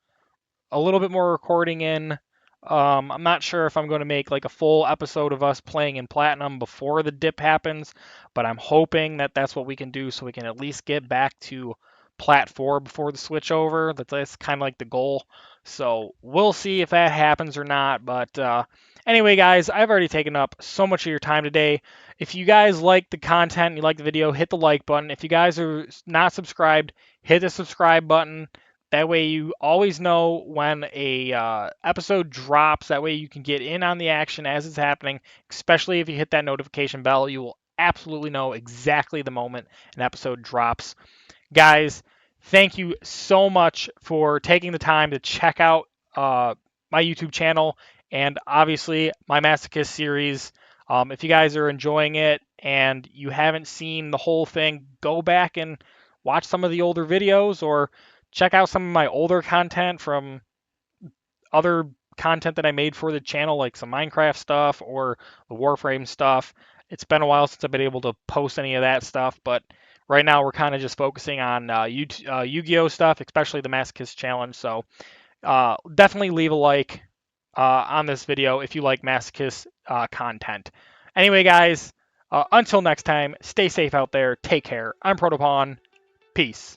A: little bit more recording in. I'm not sure if I'm going to make like a full episode of us playing in Platinum before the dip happens, but I'm hoping that that's what we can do so we can at least get back to Plat 4 before the switch over. That's kind of like the goal. So we'll see if that happens or not. But anyway, guys, I've already taken up so much of your time today. If you guys like the content, you like the video, hit the like button. If you guys are not subscribed, hit the subscribe button. That way you always know when a episode drops. That way you can get in on the action as it's happening, especially if you hit that notification bell. You will absolutely know exactly the moment an episode drops. Guys, thank you so much for taking the time to check out my YouTube channel and obviously my Masochist series. If you guys are enjoying it and you haven't seen the whole thing, go back and watch some of the older videos or check out some of my older content from other content that I made for the channel, like some Minecraft stuff or the Warframe stuff. It's been a while since I've been able to post any of that stuff, but right now we're kind of just focusing on YuGiOh stuff, especially the Masochist challenge. So definitely leave a like on this video if you like Masochist content. Anyway, guys, until next time, stay safe out there. Take care. I'm ProtoPawn. Peace.